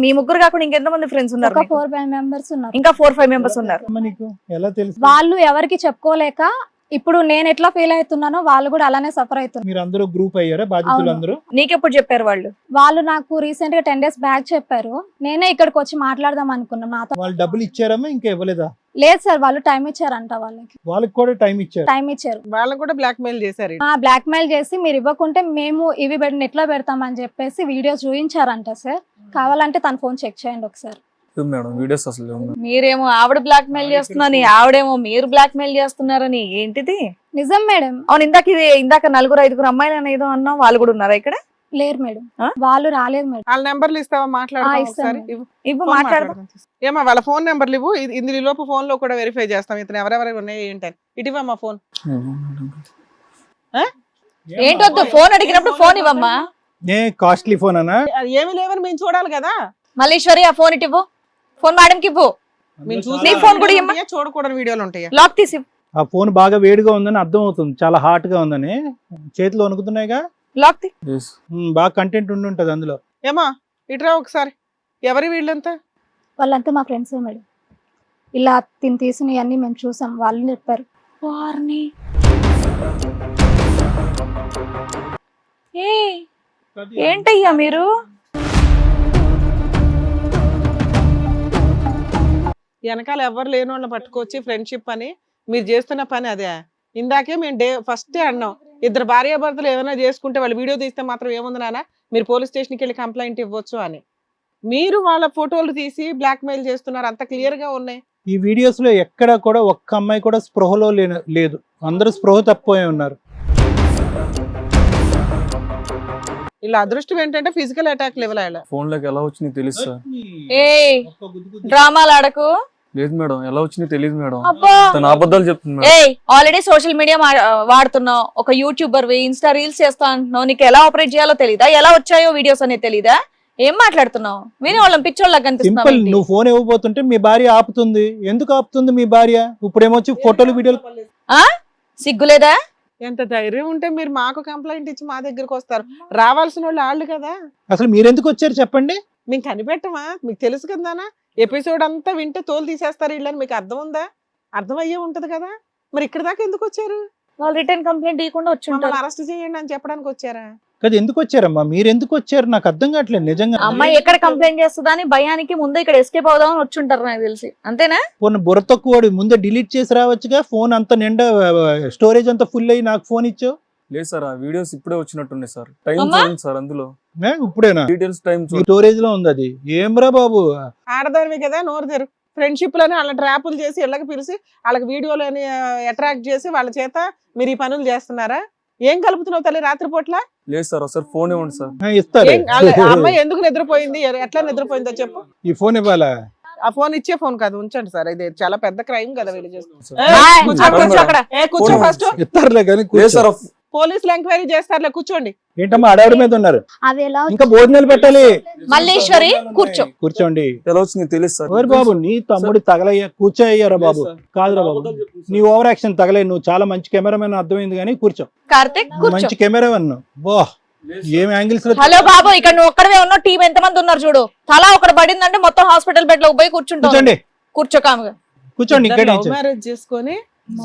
మీ ముగ్గురు కాకుండా ఇంకెంతమంది ఫ్రెండ్స్ ఉన్నారు? ఒక మీకు? 4-5 members ఉన్నారు. ఇంకా 4-5 members ఉన్నారు. అమ్మ నీకు ఎలా తెలుసు? వాళ్ళు ఎవరికి చెప్పుకోలేక ఇప్పుడు నేను ఎట్లా ఫీల్ అవుతున్నానో వాళ్ళు కూడా అలానే సఫర్ అవుతున్నారు. మీరు అందరూ గ్రూప్ అయ్యారా బాధితులు అవును. అందరూ? నీకెప్పుడు చెప్పారు వాళ్ళు? వాళ్ళు నాకు రీసెంట్ గా 10 days బ్యాక్ చెప్పారు. నేనే ఇక్కడికి వచ్చి మాట్లాడదాం అనుకున్నాం. నాతో వాళ్ళు డబ్బులు ఇచ్చారమ్మా ఇంకా ఇవ్వలేదా? లేదు సార్, వాళ్ళు టైం ఇచ్చారంట. వాళ్ళకి కూడా టైం ఇచ్చారు. టైం ఇచ్చారు. వాళ్ళని కూడా బ్లాక్ మెయిల్ చేశారు. బ్లాక్ మెయిల్ చేసి మీరు ఇవ్వకుంటే మేము ఇవి నెట్లో పెడతామని చెప్పేసి వీడియోస్ చూపించారంట సార్. కావాలంటే తన ఫోన్ చెక్ చేయండి ఒకసారి. మేడం వీడియోస్ అసలు లేవు మేడం. మీరేమో ఆవిడ బ్లాక్ మెయిల్ చేస్తున్నారని, ఆవిడేమో మీరు బ్లాక్ మెయిల్ చేస్తున్నారని. ఏంటిది? నిజం మేడం. అవును, ఇందాక 4-5 అమ్మాయిలు అని ఏదో అన్నావు, వాళ్ళు కూడా ఉన్నారా ఇక్కడ? లేరు మేడం, ఆ? వాళ్ళు రాలేదు మేడం. వాళ్ళ నెంబర్లు ఇస్తావా? మాట్లాడదాం ఇస్తాను ఒకసారి. మేడం. ఇవ్వు. ఇవ్వు, ఫోన్ మాట్లాడదాం. మాట్లాడదాం. ఏమా వాళ్ళ ఫోన్ నెంబర్లు ఇవ్వు. ఇందులో లోపు ఫోన్ లో కూడా వెరిఫై చేస్తాం ఇతను ఎవరెవరు ఉన్నాయి ఏంటని. ఇటువా మా ఫోన్. ఏంటొద్దు, ఫోన్ అడిగినప్పుడు ఫోన్ ఇవ్వమ్మా. ఏ కాస్ట్లీ ఫోన్ అనా? అది ఏమి లేవని మేము చూడాలి కదా. మల్లీశ్వరి, ఆ ఫోన్ ఇటు ఇవ్వు. ఫోన్ మేడంకి ఇవ్వు. మేము నీ ఫోన్ కూడా ఇవ్వమ్మా. చూడకూడని వీడియోలు ఉంటాయి. లాక్ తీసి ఇవ్వు. ఆ ఫోన్ బాగా వేడిగా ఉందని అర్థం అవుతుంది, చాలా హాట్ గా ఉందని. చేతిలో వణుకుతున్నాయిగా. లాక్ తీ. Yes. బాగా కంటెంట్ ఉండి ఉంటది అందులో. ఏమా ఇటురా ఒకసారి. ఎవరి వీళ్ళంతా? వాళ్ళంతా మా ఫ్రెండ్స్ మేడం. ఇలా తిని తీసినవన్నీ మేము చూసాం, వాళ్ళు చెప్పారు. వారిని. ఏంటయ్యా మీరు? వెనకాల ఎవరు లేని వాళ్ళని పట్టుకొచ్చి ఫ్రెండ్షిప్ అని మీరు చేస్తున్న పని అదే. ఇందాకే మేము ఫస్ట్ అన్నాం, ఇద్దరు భార్యాభర్తలు ఏమైనా చేసుకుంటే వాళ్ళు వీడియో తీస్తే మాత్రం ఏముంది నాన్న, మీరు పోలీస్ స్టేషన్కి వెళ్ళి కంప్లైంట్ ఇవ్వచ్చు అని. మీరు వాళ్ళ ఫోటోలు తీసి బ్లాక్ మెయిల్ చేస్తున్నారు. అంత క్లియర్ గా ఉన్నాయి. ఈ వీడియోస్ లో ఎక్కడ కూడా ఒక్క అమ్మాయి కూడా స్పృహలో లేదు. అందరూ స్పృహ తప్పిపోయి ఉన్నారు. ఇలా అదృష్టం ఏంటంటే ఫిజికల్ అటాక్ లెవెల్ అయ్యాలి. ఫోన్ లోకి ఎలా వచ్చింది తెలుసు సార్. డ్రామాలు ఆడకు. లేదు మేడం, ఎలా వచ్చింది తెలియదు మేడం. అబ్బా, తన అబద్ధాలు చెప్తుంది మేడం. ఆల్రెడీ సోషల్ మీడియా వాడుతున్నావు, ఒక యూట్యూబర్, ఇన్స్టా రీల్స్ చేస్తా అంటున్నావు. నీకు ఎలా ఆపరేట్ చేయాలో తెలీదా? ఎలా వచ్చాయో వీడియోస్ అనేది తెలీదా? ఏం మాట్లాడుతున్నావు? విని వాళ్ళం పిచ్చోళ్ళకి సింపుల్. కనిపిస్తున్నావు. నువ్వు ఫోన్ ఇవ్వబోతుంటే మీ భార్య ఆపుతుంది. ఎందుకు ఆపుతుంది మీ భార్య? ఇప్పుడు ఏమొచ్చి ఫోటోలు వీడియోలు. సిగ్గులేదా? ఎంత ధైర్యం ఉంటే మీరు మాకు కంప్లైంట్ ఇచ్చి మా దగ్గరకు వస్తారు. రావాల్సిన వాళ్ళు కదా. అసలు మీరెందుకు వచ్చారు చెప్పండి? మేము కనిపెట్టమా? మీకు తెలుసు కదానా, ఎపిసోడ్ అంతా వింటే తోలు తీసేస్తారు వీళ్ళని. మీకు అర్థం ఉందా? అర్థం అయ్యే ఉంటది కదా. మరి ఇక్కడ దాకా ఎందుకు వచ్చారు? వాళ్ళు రిటర్న్ కంప్లైంట్ ఇవ్వకుండా వచ్చి మమ్మల్ని అరెస్ట్ చేయండి అని చెప్పడానికి వచ్చారా? కదా ఎందుకు వచ్చారమ్మా? మీరు ఎందుకు వచ్చారు? నాకు అర్థం కావట్లేదు నిజంగా. అమ్మాయి ఎక్కడ కంప్లైంట్ చేస్తుందా అని భయానికి ముందు ఇక్కడ ఎస్కేప్ అవుదామని వచ్చి ఉంటారు నాకు తెలిసి. అంతేనా? ఫోన్ బుర్ర తక్కువ ముందే డిలీట్ చేసి రావచ్చుగా. ఫోన్ అంత నిండా స్టోరేజ్ అంతా ఫుల్ అయ్యి నాకు ఫోన్ ఇచ్చావు. లేదు సార్, ఆ వీడియోస్ ఇప్పుడే వచ్చినట్టుండే సార్. టైం అమ్మా? చూడండి సార్, అందులో ఇప్పుడేనా డీటెయిల్స్ టైం ఈ చూడండి. స్టోరేజ్ లో ఉంది అది. ఏమ్రా బాబు, ఆడదానివి కదా, నోరు తెరు. ఫ్రెండ్షిప్ లని వాళ్ళ ట్రాపులు చేసి ఇళ్ళకి పిలిచి వాళ్ళకి వీడియోలని అట్రాక్ట్ చేసి వాళ్ళ చేత మీరు ఈ పనులు చేస్తున్నారా? ఏం కలుపుతున్నావు తల్లి రాత్రిపూట్ల? లేదు సార్, ఒకసారి ఫోన్ ఇవ్వండి సార్. ఇస్తారు. ఆ అమ్మాయి ఎందుకు నిద్రపోయింది? ఎట్లా నిద్రపోయిందో చెప్పు. ఈ ఫోన్ ఇవ్వాలా? ఆ ఫోన్ ఇచ్చే ఫోన్ కాదు, ఉంచండి సార్. ఇది చాలా పెద్ద క్రైమ్ కదా వీళ్ళు చేస్తున్నారు. సార్. కూర్చో అక్కడ. కూర్చో ఫోన్ ఫస్ట్. ఇస్తారులే కానీ లేదు కూర్చో. సార్, పోలీసులు ఎంక్వైరీ చేస్తారులే, కూర్చోండి. ఏంటమ్మా అడవిడి మీద ఉన్నారు? అవి ఎలా ఇంకా భోజనాలు పెట్టాలి. మల్లేశ్వరి, కూర్చో. కూర్చోండి. ఎలా వచ్చింది తెలియదు సార్. ఓరి బాబు, నీ తమ్ముడు తగలయ్యా. కూర్చోయ్యారా బాబు? కాదురా బాబు, నీ ఓవర్ యాక్షన్ తగలే. నువ్వు చాలా మంచి కెమెరామెన్ అర్థమైంది కానీ కూర్చో. కార్తిక్, కూర్చో. మంచి కెమెరామెన్. బా, ఏం యాంగిల్స్ లో. హలో బాబు, ఇక్కడ నువ్వు ఒక్కడవే ఉన్నావు, టీం ఎంతమంది ఉన్నారు చూడు. తలా ఒకటి పడిందంటే మొత్తం హాస్పిటల్ బెడ్ లో పోయి కూర్చుంటావు. కూర్చోండి. కూర్చో కాముగా. కూర్చోండి. ఇక్కడ లవ్ మ్యారేజ్ చేసుకొని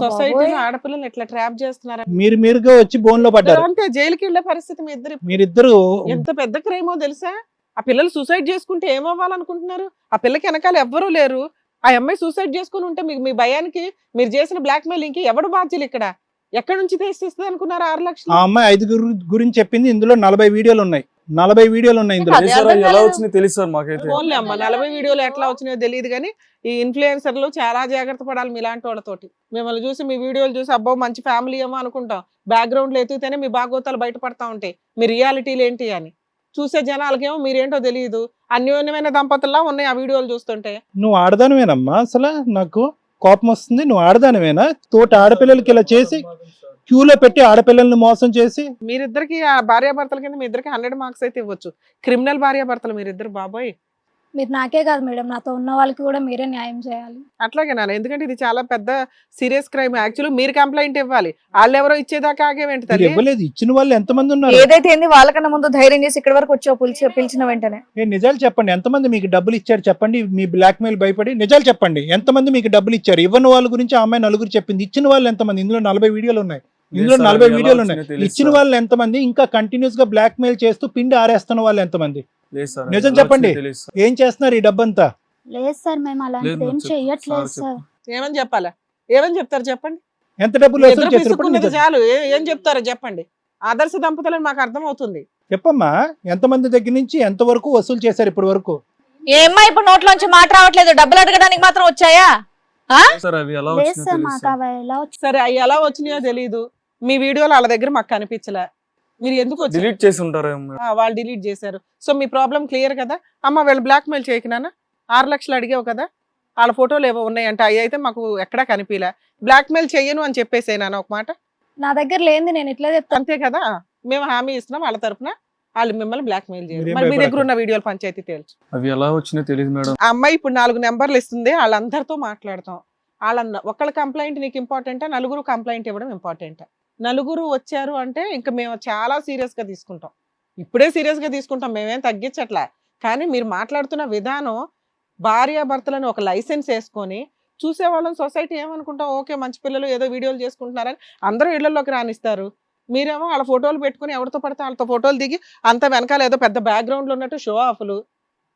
సొసైటీలో ఆడపిల్లలు ఎట్లా ట్రాప్ చేస్తున్నారు. మీరుగా వచ్చి బోన్ లో పడ్డారు. అంటే జైలుకి వెళ్ళే పరిస్థితి మీ ఇద్దరు. మీరిద్దరు ఎంత పెద్ద క్రైమో తెలుసా? ఆ పిల్లలు సూసైడ్ చేసుకుంటే ఏమవ్వాలనుకుంటున్నారు? ఆ పిల్లకి వెనకాల ఎవ్వరూ లేరు. ఆ అమ్మాయి సూసైడ్ చేసుకుని ఉంటే మీకు మీ భయానికి మీరు చేసిన బ్లాక్ మెయిలింగ్ కి ఎవడు బాధ్యులు? ఇక్కడ ఎక్కడి నుంచి తెచ్చిస్తుంది అనుకున్నారు 6 లక్షలు? ఆ అమ్మాయి 5 గురించి చెప్పింది. ఇందులో 40 వీడియోలు ఉన్నాయి. 40 వీడియోలు ఉన్నాయి ఇందులో. అదే లేదు సార్, అర్థం ఎలా కాలేదు. వచ్చింది తెలియదు సార్ మాకైతే. ఫోన్లే అమ్మ, 40 వీడియోలు ఎట్లా వచ్చినాయో తెలియదు కానీ ఈ ఇన్ఫ్లుయెన్సర్లు చాలా జాగ్రత్త పడాలి మీలాంటి వాళ్ళతోటి. మిమ్మల్ని చూసి మీ వీడియోలు చూసి అబ్బో మంచి ఫ్యామిలీ ఏమో అనుకుంటాం. బ్యాక్గ్రౌండ్ లో ఎత్తుతేనే మీ భాగోతాలు బయటపడతా ఉంటాయి. మీ రియాలిటీలు ఏంటి అని చూసే జనాలకేమో మీరేంటో తెలియదు. అన్యోన్యమైన దంపతుల్లా ఉన్నాయి ఆ వీడియోలు చూస్తుంటే. నువ్వు ఆడదానివేనమ్మా? అసలు నాకు కోపం వస్తుంది. నువ్వు ఆడదానివేనా? తోటి ఆడపిల్లలకి ఇలా చేసి క్యూలో పెట్టి ఆడపిల్లల్ని మోసం చేసి. మీరిద్దరికి ఆ భార్యాభర్తల కింద మీ ఇద్దరికి 100 మార్క్స్ అయితే ఇవ్వచ్చు. క్రిమినల్ భార్యాభర్తలు మీరిద్దరు బాబోయ్. మీరు నాకే కాదు మేడం, నాతో ఉన్న వాళ్ళకి కూడా మీరే న్యాయం చేయాలి. అట్లాగే నాన్న, ఎందుకంటే ఇది చాలా పెద్ద సీరియస్ క్రైమ్. యాక్చువల్లీ మీరు కంప్లైంట్ ఇవ్వాలి, వాళ్ళు ఎవరో ఇచ్చేదాకా ఆగేవేంటి మీరు తల్లి? ఇవ్వలేదు, ఇచ్చిన వాళ్ళు ఎంతమంది ఉన్నారు? ఏదైతే ఏంది వాళ్ళకన్నా ముందు ధైర్యం చేసి ఇక్కడ వరకు వచ్చావు పిలిచిన వెంటనే. నిజాలు చెప్పండి, ఎంతమంది మీకు డబ్బులు ఇచ్చారు చెప్పండి. మీ బ్లాక్ మెయిల్ భయపడి నిజాలు చెప్పండి, ఎంతమంది మీకు డబ్బులు ఇచ్చారు? ఇవ్వని వాళ్ళ గురించి ఆ అమ్మాయి నలుగురు చెప్పింది. ఇచ్చిన వాళ్ళు ఎంతమంది? ఇందులో 40 వీడియోలు ఉన్నాయి. ఇందులో సార్, 40 ఎలా వీడియోలు ఉన్నాయి. వచ్చిందో తెలియదు ఇచ్చిన సార్. వాళ్ళు ఎంతమంది? ఇంకా కంటిన్యూస్ గా బ్లాక్ మెయిల్ చేస్తూ పిండి ఆరేస్తున్న వాళ్ళు ఎంతమంది? లేదు సార్, నిజం ఎలా చెప్పండి. వచ్చిందో తెలియదు సార్. ఏం చేస్తున్నారు ఈ డబ్బంతా? లేదు సార్, మేము అలాంటిది లేదు, ఏం చెప్పు. చెయ్యట్లేదు సార్ సార్. ఏమని చెప్పాలా? ఏమని చెప్తారు చెప్పండి? ఎంత డబ్బులు మీ వసూలు ఇద్దరు చేశారు? ఇప్పుడు పిసుక్కున్నది నిజం చాలు, ఏం చెప్తారో చెప్పండి. ఆదర్శ దంపతులని మాకు అర్థం అవుతుంది. చెప్పమ్మా, ఎంతమంది దగ్గర నుంచి ఎంత వరకు వసూలు చేశారు ఇప్పటి వరకు? ఏమ్మా ఇప్పుడు నోట్లోంచి మాట రావట్లేదు, డబ్బులు అడగడానికి మాత్రం వచ్చాయా? సార్ అవి ఎలా లేదు వచ్చిందో సార్, తెలియదు మాకు సార్. అవి ఎలా వచ్చి సరే, అవి ఎలా వచ్చినాయో తెలియదు. మీ వీడియోలు వాళ్ళ దగ్గర మాకు కనిపించలే. మీరు ఎందుకు వచ్చారు? డిలీట్ చేసి ఉంటారేమో. వాళ్ళు డిలీట్ చేశారు. సో మీ ప్రాబ్లం క్లియర్ కదా అమ్మ. వీళ్ళు బ్లాక్ మెయిల్ చేయకు నాన్న. 6 లక్షలు అడిగావు కదా, వాళ్ళ ఫోటోలు ఏవో ఉన్నాయంట, అవి అయితే మాకు ఎక్కడా కనిపించలే. బ్లాక్ మెయిల్ చెయ్యను అని చెప్పేసే నాన్న ఒక మాట. నా దగ్గర లేనిది నేను ఇట్లా చెప్తాను. అంతే కదా, మేము హామీ ఇస్తున్నాం వాళ్ళ తరపున. వాళ్ళు మిమ్మల్ని బ్లాక్ మెయిల్ చేయరు. మీరేం మరి మీ దగ్గర భయపడకండి. ఉన్న వీడియోలు పంచాయతీ తేల్చు. అవి ఎలా వచ్చినాయో తెలియదు మేడం. ఆ అమ్మాయి ఇప్పుడు 4 నెంబర్లు ఇస్తుంది, వాళ్ళందరితో మాట్లాడతాం. ఒకళ్ళ కంప్లైంట్ నీకు ఇంపార్టెంటా, నలుగురు కంప్లైంట్ ఇవ్వడం ఇంపార్టెంటా? నలుగురు వచ్చారు అంటే ఇంకా మేము చాలా సీరియస్ గా తీసుకుంటాం. ఇప్పుడే సీరియస్ గా తీసుకుంటాం, మేమేం తగ్గించట్లా. కానీ మీరు మాట్లాడుతున్న విధానం, భార్యాభర్తలను ఒక లైసెన్స్ వేసుకొని చూసేవాళ్ళని సొసైటీ ఏమనుకుంటాం, ఓకే మంచి పిల్లలు ఏదో వీడియోలు చేసుకుంటున్నారని అందరూ ఇళ్లలోకి రానిస్తారు. మీరేమో వాళ్ళ ఫోటోలు పెట్టుకుని ఎవరితో పడితే వాళ్ళతో ఫోటోలు దిగి అంత వెనకాల ఏదో పెద్ద బ్యాక్గ్రౌండ్లో ఉన్నట్టు షో ఆఫ్లు.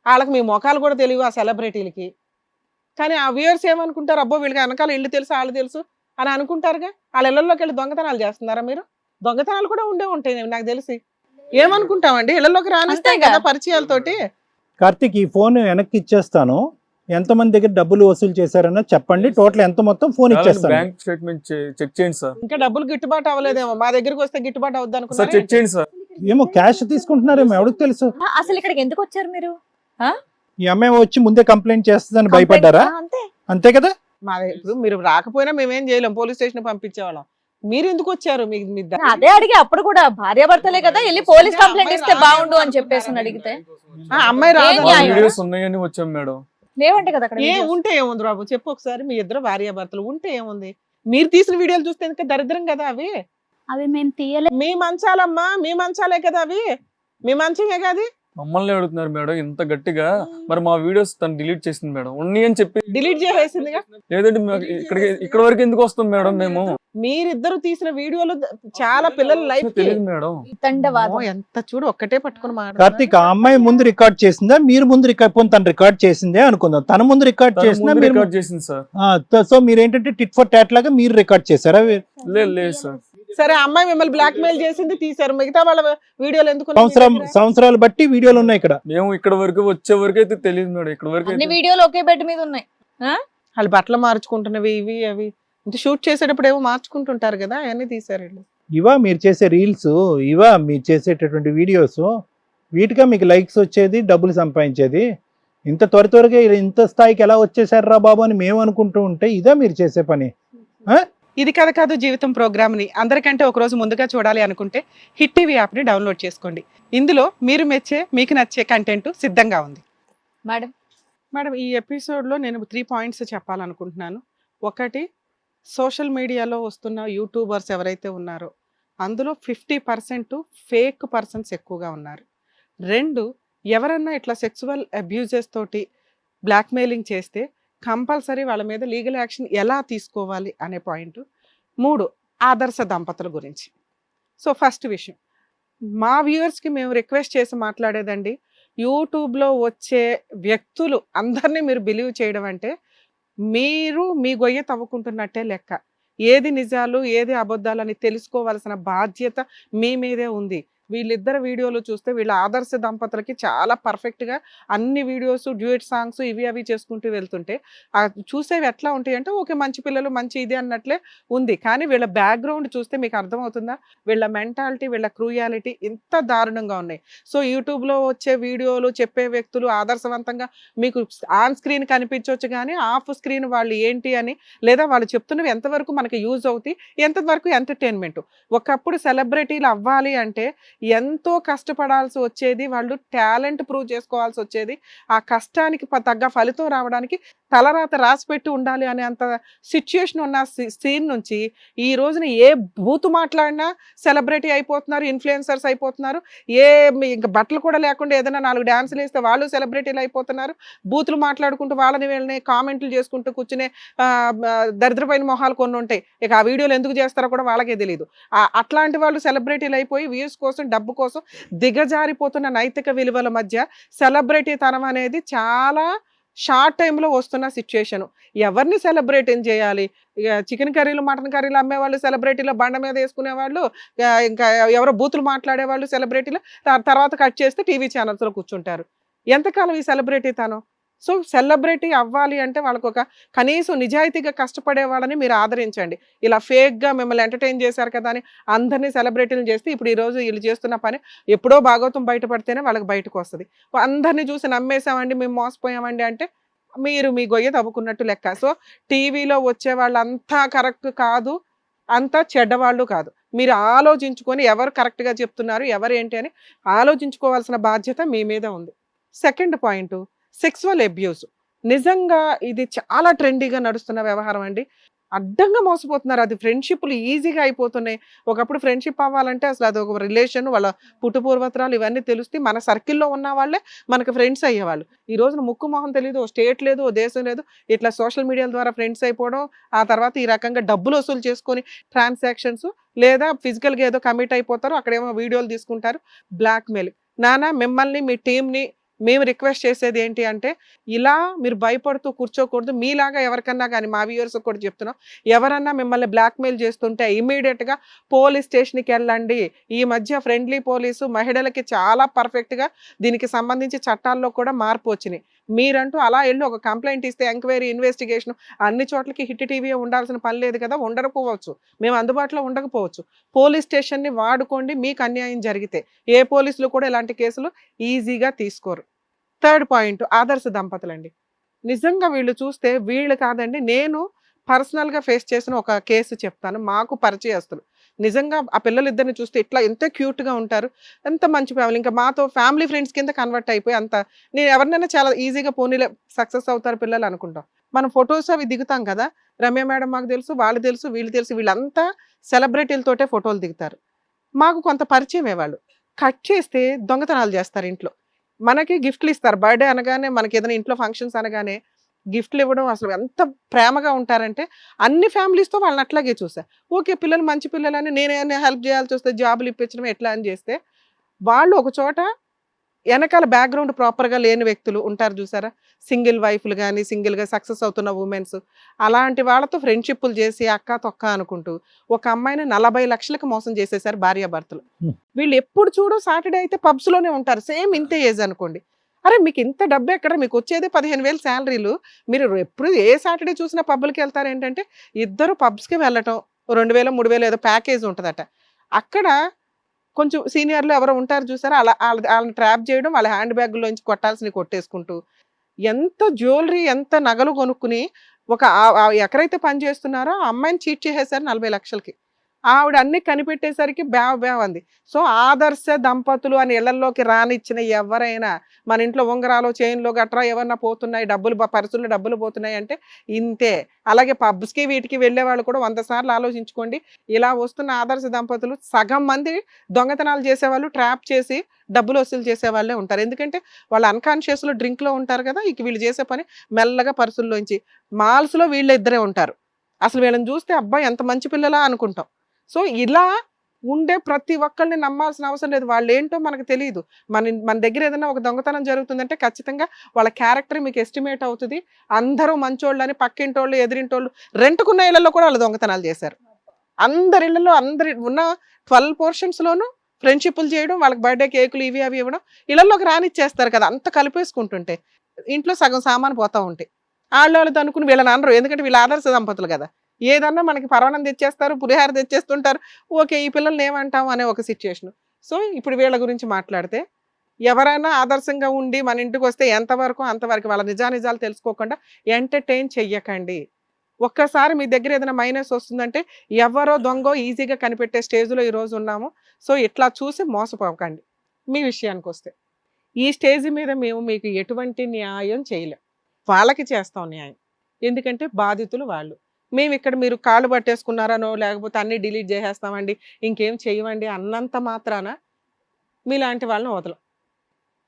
వాళ్ళకి మీ ముఖాలు కూడా తెలియవు ఆ సెలబ్రిటీలకి. కానీ ఆ వ్యూయర్స్ ఏమనుకుంటారు, అబ్బో వీళ్ళకి వెనకాల ఇల్లు తెలుసు వాళ్ళు తెలుసు అని అనుకుంటారుగా. వాళ్ళ ఇళ్లలోకి వెళ్ళి దొంగతనాలు చేస్తున్నారా మీరు? దొంగతనాలు కూడా ఉండే ఉంటాయి నాకు తెలిసి. ఏమనుకుంటామండి, ఇళ్లలోకి రానిస్తాం అంతేగా. కదా పరిచయాలతోటి. కార్తీక్, ఈ ఫోన్ వెనక్కి ఇచ్చేస్తాను. ఎంతమంది దగ్గర డబ్బులు వసూలు చేశారన్నది చెప్పండి. టోటల్ ఎంత మొత్తం ఫోన్ ఇచ్చేస్తాను. బ్యాంక్ స్టేట్మెంట్ చెక్ చేయండి సార్. ఇంకా డబ్బులు గిట్టుబాటు అవ్వలేదేమో, మా దగ్గరికి వస్తే గిట్టుబాటు అవుద్ది సార్ అనుకున్నారు. చెక్ చేయండి సార్. ఏమో క్యాష్ తీసుకుంటున్నారేమో, ఎవరికి తెలుసు? అసలు ఇక్కడికి ఎందుకు వచ్చారు మీరు? ఈ అమ్మాయి వచ్చి ముందే కంప్లైంట్ చేస్తుందని భయపడ్డారా? అంతే. అంతే కదా. ఇప్పుడు మీరు రాకపోయినా మేమేం చేయలేం, పోలీస్ స్టేషన్ పంపించేవాళ్ళం. మీరు ఎందుకు వచ్చారు? అదే అడిగి అప్పుడు కూడా భార్యాభర్తలే కదా, వెళ్ళి పోలీస్ కంప్లైంట్ ఇస్తే బాగుండు అని చెప్పేసి అని అడిగితే అమ్మాయి ఏం రాదు. న్యాయం? వీడియోస్ ఉన్నాయని వచ్చాం మేడం. లేవంటే కదా అక్కడ ఏ videos. ఉంటే ఏముంది బాబు, చెప్పు ఒకసారి. మీ ఇద్దరు భార్యాభర్తలు ఉంటే ఏముంది? మీరు తీసిన వీడియోలు చూస్తే ఇంకా దరిద్రం కదా అవి. అవి మేము తీయలేదు. మీ మంచాలమ్మా, మీ మంచాలే కదా అవి, మీ మంచమే కాదు. మమ్మల్ని అడుగుతున్నారు మేడం ఇంత గట్టిగా. మరి మా వీడియోస్ తను డిలీట్ చేసింది మేడం. ఉన్నాయి అని చెప్పి డిలీట్ చేసేసిందిగా. లేదంటే ఇక్కడ వరకు ఎందుకు వస్తాం మేడం మేము? మీరిద్దరు తీసిన వీడియోలు చాలా పిల్లల లైఫ్ తెలియదు మేడం. తండవాదం. ఎంత చూడు, ఒక్కటే పట్టుకుని కార్తీక్, ఆ అమ్మాయి ముందు రికార్డ్ చేసిందా, మీరు ముందు రికార్డ్ తను రికార్డ్ చేసిందే అనుకుందాం. తన ముందు రికార్డ్ తను చేసిందా, ముందు మీరు రికార్డ్ చేసింది సార్. సో మీరు ఏంటంటే టిట్ ఫర్ టాట్ లాగా మీరు రికార్డ్ చేశారా? లేదు సార్. సరే, అమ్మాయి మిమ్మల్ని బ్లాక్ మెయిల్ చేసింది, తీశారు. మిగతా వాళ్ళ వీడియోలు ఎందుకు ఉన్నాయి మీ దగ్గర? సంవత్సరాలు బట్టి వీడియోలు ఉన్నాయి ఇక్కడ. మేము ఇక్కడ వరకు వచ్చే వరకు అయితే తెలియదు మేడం. ఇక్కడ వరకు అన్ని అయితే వీడియోలు ఒకే బెడ్ మీద ఉన్నాయి. వాళ్ళు బట్టలు మార్చుకుంటున్నవి ఇవి అవి అంటే షూట్ చేసేటప్పుడు ఏమో మార్చుకుంటుంటారు కదా, అవన్నీ తీశారు వీళ్ళు. ఇవా మీరు చేసే రీల్స్, ఇవా మీరు చేసేటటువంటి వీడియోస్, వీటిగా మీకు లైక్స్ వచ్చేది, డబ్బులు సంపాదించేది? ఇంత త్వరగా ఇంత స్థాయికి ఎలా వచ్చేసారా బాబు అని మేము అనుకుంటూ ఉంటే ఇదా మీరు చేసే పని? ఇది కథ కాదు జీవితం ప్రోగ్రామ్ని అందరికంటే ఒక రోజు ముందుగా చూడాలి అనుకుంటే హిట్ టీవీ యాప్ని డౌన్లోడ్ చేసుకోండి. ఇందులో మీరు మెచ్చే, మీకు నచ్చే కంటెంట్ సిద్ధంగా ఉంది. మేడం, ఈ ఎపిసోడ్లో నేను 3 పాయింట్స్ చెప్పాలనుకుంటున్నాను. ఒకటి, సోషల్ మీడియాలో వస్తున్న యూట్యూబర్స్ ఎవరైతే ఉన్నారో అందులో 50% ఫేక్ పర్సన్స్ ఎక్కువగా ఉన్నారు. 2, ఎవరన్నా ఇట్లా సెక్సువల్ అబ్యూజెస్ తోటి బ్లాక్మెయిలింగ్ చేస్తే కంపల్సరీ వాళ్ళ మీద లీగల్ యాక్షన్ ఎలా తీసుకోవాలి అనే పాయింట్. 3, ఆదర్శ దంపతుల గురించి. సో ఫస్ట్ విషయం, మా వ్యూవర్స్కి మేము రిక్వెస్ట్ చేసి మాట్లాడేదండి, యూట్యూబ్లో వచ్చే వ్యక్తులు అందరినీ మీరు బిలీవ్ చేయడం అంటే మీరు మీ గొయ్య తవ్వుకుంటున్నట్టే లెక్క. ఏది నిజాలు ఏది అబద్ధాలు అని తెలుసుకోవాల్సిన బాధ్యత మీ మీదే ఉంది. వీళ్ళిద్దరు వీడియోలు చూస్తే వీళ్ళ ఆదర్శ దంపతులకి చాలా పర్ఫెక్ట్గా అన్ని వీడియోస్, డ్యూయట్ సాంగ్స్ ఇవి అవి చేసుకుంటూ వెళ్తుంటే చూసేవి ఎట్లా ఉంటాయి అంటే ఓకే మంచి పిల్లలు మంచి ఇది అన్నట్లే ఉంది. కానీ వీళ్ళ బ్యాక్గ్రౌండ్ చూస్తే మీకు అర్థమవుతుందా, వీళ్ళ మెంటాలిటీ, వీళ్ళ క్రూయాలిటీ ఇంత దారుణంగా ఉన్నాయి. సో యూట్యూబ్లో వచ్చే వీడియోలు చెప్పే వ్యక్తులు ఆదర్శవంతంగా మీకు ఆన్ స్క్రీన్ కనిపించవచ్చు, కానీ ఆఫ్ స్క్రీన్ వాళ్ళు ఏంటి అని, లేదా వాళ్ళు చెప్తున్నవి ఎంతవరకు మనకి యూజ్ అవుతాయి, ఎంతవరకు ఎంటర్టైన్మెంట్. ఒకప్పుడు సెలబ్రిటీలు అవ్వాలి అంటే ఎంతో కష్టపడాల్సి వచ్చేది, వాళ్ళు టాలెంట్ ప్రూవ్ చేసుకోవాల్సి వచ్చేది. ఆ కష్టానికి తగ్గ ఫలితం రావడానికి తలరాత రాసిపెట్టి ఉండాలి అనే అంత సిచ్యుయేషన్ ఉన్న సీన్ నుంచి ఈ రోజున ఏ బూతు మాట్లాడినా సెలబ్రిటీ అయిపోతున్నారు, ఇన్ఫ్లుయెన్సర్స్ అయిపోతున్నారు. ఇంకా బట్టలు కూడా లేకుండా ఏదైనా 4 డాన్సులు వేస్తే వాళ్ళు సెలబ్రిటీలు అయిపోతున్నారు. బూతులు మాట్లాడుకుంటూ వాళ్ళని వీళ్ళని కామెంట్లు చేసుకుంటూ కూర్చునే దరిద్రమైన మొహాలు కొన్ని ఉంటాయి. ఇక ఆ వీడియోలు ఎందుకు చేస్తారో కూడా వాళ్ళకే తెలియదు. అట్లాంటి వాళ్ళు సెలబ్రిటీలు అయిపోయి వ్యూస్ కోసం, డబ్బు కోసం దిగజారిపోతున్న నైతిక విలువల మధ్య సెలబ్రిటీ తనం అనేది చాలా షార్ట్ టైంలో వస్తున్న సిచ్యుయేషన్. ఎవరిని సెలబ్రేట్ చేయాలి? ఇక చికెన్ కర్రీలు, మటన్ కర్రీలు అమ్మేవాళ్ళు సెలబ్రిటీలో, బండ మీద వేసుకునేవాళ్ళు, ఇంకా ఎవరో బూతులు మాట్లాడేవాళ్ళు సెలబ్రిటీలు, తర్వాత కట్ చేస్తే టీవీ ఛానల్స్లో కూర్చుంటారు. ఎంతకాలం ఈ సెలబ్రిటీ తనం? సో సెలబ్రిటీ అవ్వాలి అంటే వాళ్ళకు ఒక కనీసం నిజాయితీగా కష్టపడే వాళ్ళని మీరు ఆదరించండి. ఇలా ఫేక్గా మిమ్మల్ని ఎంటర్టైన్ చేశారు కదా అని అందరినీ సెలబ్రిటీలు చేస్తే ఇప్పుడు ఈరోజు వీళ్ళు చేస్తున్న పని ఎప్పుడో భాగవతం బయటపడితేనే వాళ్ళకి బయటకు వస్తుంది. అందరినీ చూసి నమ్మేసామండి, మేము మోసపోయామండి అంటే మీరు మీ గొయ్య తవ్వుకున్నట్టు లెక్క. సో టీవీలో వచ్చే వాళ్ళంతా కరెక్ట్ కాదు, అంతా చెడ్డవాళ్ళు కాదు. మీరు ఆలోచించుకొని ఎవరు కరెక్ట్గా చెప్తున్నారు, ఎవరు ఏంటి అని ఆలోచించుకోవాల్సిన బాధ్యత మీ మీద ఉంది. Second point, sexual abuse. నిజంగా ఇది చాలా ట్రెండీగా నడుస్తున్న వ్యవహారం అండి. అడ్డంగా మోసపోతున్నారు. అది ఫ్రెండ్షిప్లు ఈజీగా అయిపోతున్నాయి. ఒకప్పుడు ఫ్రెండ్షిప్ అవ్వాలంటే అసలు అది ఒక రిలేషన్, వాళ్ళ పుట్టుపూర్వత్రాలు ఇవన్నీ తెలుస్తే మన సర్కిల్లో ఉన్న వాళ్ళే మనకు ఫ్రెండ్స్ అయ్యేవాళ్ళు. ఈ రోజున ముక్కు మొహం తెలియదు, ఓ స్టేట్ లేదు, ఓ దేశం లేదు, ఇట్లా సోషల్ మీడియాల ద్వారా ఫ్రెండ్స్ అయిపోవడం, ఆ తర్వాత ఈ రకంగా డబ్బులు వసూలు చేసుకొని ట్రాన్సాక్షన్స్, లేదా ఫిజికల్గా ఏదో కమిట్ అయిపోతారు, అక్కడేమో వీడియోలు తీసుకుంటారు, బ్లాక్మెయిల్. నానా మిమ్మల్ని, మీ టీంని మేము రిక్వెస్ట్ చేసేది ఏంటి అంటే, ఇలా మీరు భయపడుతూ కూర్చోకూడదు. మీలాగా ఎవరికన్నా కానీ, మా వ్యూవర్స్ కూడా చెప్తున్నాం, ఎవరన్నా మిమ్మల్ని బ్లాక్మెయిల్ చేస్తుంటే ఇమీడియట్గా పోలీస్ స్టేషన్కి వెళ్ళండి. ఈ మధ్య ఫ్రెండ్లీ పోలీసు మహిళలకి చాలా పర్ఫెక్ట్గా దీనికి సంబంధించి చట్టాల్లో కూడా మార్పు వచ్చినాయి. మీరంటూ అలా వెళ్ళి ఒక కంప్లైంట్ ఇస్తే ఎంక్వైరీ, ఇన్వెస్టిగేషన్ అన్ని చోట్లకి హిట్ టీవీ ఉండాల్సిన పని లేదు కదా, ఉండకపోవచ్చు, మేము అందుబాటులో ఉండకపోవచ్చు. పోలీస్ స్టేషన్ని వాడుకోండి మీకు అన్యాయం జరిగితే. ఏ పోలీసులు కూడా ఇలాంటి కేసులు ఈజీగా తీసుకోరు. థర్డ్ పాయింట్, ఆదర్శ దంపతులండి. నిజంగా వీళ్ళు చూస్తే, వీళ్ళు కాదండి, నేను పర్సనల్గా ఫేస్ చేసిన ఒక కేసు చెప్తాను. మాకు పరిచయస్తులు నిజంగా ఆ పిల్లలిద్దరిని చూస్తే ఇట్లా ఎంత క్యూట్గా ఉంటారు, ఎంత మంచి ఫ్యామిలీ, ఇంకా మాతో ఫ్యామిలీ ఫ్రెండ్స్ కింద కన్వర్ట్ అయిపోయి అంత, నేను ఎవరినైనా చాలా ఈజీగా పోనీలే సక్సెస్ అవుతారు పిల్లలు అనుకుంటాం. మనం ఫొటోస్ అవి దిగుతాం కదా, రమ్య మేడం మాకు తెలుసు, వాళ్ళు తెలుసు, వీళ్ళు తెలుసు, వీళ్ళంతా సెలబ్రిటీలతోటే ఫోటోలు దిగుతారు. మాకు కొంత పరిచయమే. వాళ్ళు కట్ చేస్తే దొంగతనాలు చేస్తారు ఇంట్లో. మనకి గిఫ్ట్లు ఇస్తారు, బర్త్డే అనగానే, మనకి ఏదైనా ఇంట్లో ఫంక్షన్స్ అనగానే గిఫ్ట్లు ఇవ్వడం, అసలు ఎంత ప్రేమగా ఉంటారంటే అన్ని ఫ్యామిలీస్తో వాళ్ళని అట్లాగే చూసా. ఓకే పిల్లలు మంచి పిల్లలని నేనే హెల్ప్ చేయాల్సి వస్తే, జాబులు ఇప్పించడం ఎట్లా అని చేస్తే, వాళ్ళు ఒక చోట వెనకాల బ్యాక్గ్రౌండ్ ప్రాపర్గా లేని వ్యక్తులు ఉంటారు చూసారా, సింగిల్ వైఫ్లు కానీ, సింగిల్గా సక్సెస్ అవుతున్న ఉమెన్స్, అలాంటి వాళ్ళతో ఫ్రెండ్షిప్లు చేసి అక్క తొక్క అనుకుంటూ ఒక అమ్మాయిని 40 లక్షలకు మోసం చేసేసారు భార్యాభర్తలు. వీళ్ళు ఎప్పుడు చూడు సాటర్డే అయితే పబ్స్లోనే ఉంటారు, సేమ్ ఇంతే ఏజ్ అనుకోండి. అరే మీకు ఇంత డబ్బు ఎక్కడ, మీకు వచ్చేది 15,000 శాలరీలు, మీరు ఎప్పుడు ఏ సాటర్డే చూసినా పబ్బులకి వెళ్తారు. ఏంటంటే ఇద్దరు పబ్స్కి వెళ్ళటం, 2,000 3,000 ఏదో ప్యాకేజ్ ఉంటుందట. అక్కడ కొంచెం సీనియర్లు ఎవరో ఉంటారు చూసారా, వాళ్ళని ట్రాప్ చేయడం, వాళ్ళ హ్యాండ్ బ్యాగ్లోంచి కొట్టాల్సినవి కొట్టేసుకుంటూ, ఎంత జ్యువెలరీ, ఎంత నగలు కొనుక్కుని ఎక్కడైతే పని చేస్తున్నారో ఆ అమ్మాయిని చీట్ చేసేసారు 40 లక్షలకి. ఆవిడ అన్ని కనిపెట్టేసరికి బ్యావ్ అంది. సో ఆదర్శ దంపతులు అని ఇళ్లలోకి రానిచ్చిన ఎవరైనా, మన ఇంట్లో ఉంగరాలు, చైన్లు గట్రా ఏమన్నా పోతున్నాయి, డబ్బులు పర్సుల్లో డబ్బులు పోతున్నాయి అంటే ఇంతే. అలాగే పబ్స్కి వీటికి వెళ్ళే వాళ్ళు కూడా 100 సార్లు ఆలోచించుకోండి. ఇలా వస్తున్న ఆదర్శ దంపతులు సగం మంది దొంగతనాలు చేసేవాళ్ళు, ట్రాప్ చేసి డబ్బులు వసూలు చేసే వాళ్ళే ఉంటారు. ఎందుకంటే వాళ్ళు అన్కాన్షియస్లో డ్రింక్లో ఉంటారు కదా, ఇక వీళ్ళు చేసే పని మెల్లగా పర్సుల్లోంచి. మాల్స్లో వీళ్ళు ఇద్దరే ఉంటారు. అసలు వీళ్ళని చూస్తే అబ్బాయి ఎంత మంచి పిల్లలా అనుకుంటాం. సో ఇలా ఉండే ప్రతి ఒక్కరిని నమ్మాల్సిన అవసరం లేదు. వాళ్ళు ఏంటో మనకు తెలియదు. మన దగ్గర ఏదైనా ఒక దొంగతనం జరుగుతుందంటే ఖచ్చితంగా వాళ్ళ క్యారెక్టర్ మీకు ఎస్టిమేట్ అవుతుంది. అందరూ మంచోళ్ళని, పక్కింటోళ్ళు, ఎదిరింటోళ్ళు, రెంట్కున్న ఇళ్లలో కూడా వాళ్ళు దొంగతనాలు చేశారు. అందరి ఇళ్లలో, అందరి ఉన్న 12 పోర్షన్స్లోనూ ఫ్రెండ్షిప్లు చేయడం, వాళ్ళకి బర్త్డే కేకులు ఇవి అవి ఇవ్వడం, ఇళ్లలోకి రానిచ్చేస్తారు కదా, అంత కలిపేసుకుంటుంటే ఇంట్లో సగం సామాను పోతూ ఉంటాయి. వాళ్ళు అనుకుని వీళ్ళని అనరు, ఎందుకంటే వీళ్ళ ఆదర్శ దంపతులు కదా, ఏదన్నా మనకి పరవాణం తెచ్చేస్తారు, పులిహార తెచ్చేస్తుంటారు, ఓకే ఈ పిల్లల్ని ఏమంటాం అనే ఒక సిచ్యుయేషన్. సో ఇప్పుడు వీళ్ళ గురించి మాట్లాడితే, ఎవరైనా ఆదర్శంగా ఉండి మన ఇంటికి వస్తే ఎంతవరకు అంతవరకు, వాళ్ళ నిజానిజాలు తెలుసుకోకుండా ఎంటర్టైన్ చెయ్యకండి. ఒక్కసారి మీ దగ్గర ఏదైనా మైనస్ వస్తుందంటే ఎవరో దొంగో ఈజీగా కనిపెట్టే స్టేజ్లో ఈరోజు ఉన్నాము. సో ఇట్లా చూసి మోసపోకండి. మీ విషయానికి వస్తే ఈ స్టేజ్ మీద మేము మీకు ఎటువంటి న్యాయం చేయలేం, వాళ్ళకి చేస్తాం న్యాయం. ఎందుకంటే బాధితులు వాళ్ళు. మేము ఇక్కడ మీరు కాళ్ళు పట్టేసుకున్నారనో లేకపోతే అన్నీ డిలీట్ చేసేస్తామండి ఇంకేం చేయమండి అన్నంత మాత్రాన మీలాంటి వాళ్ళని వదలం.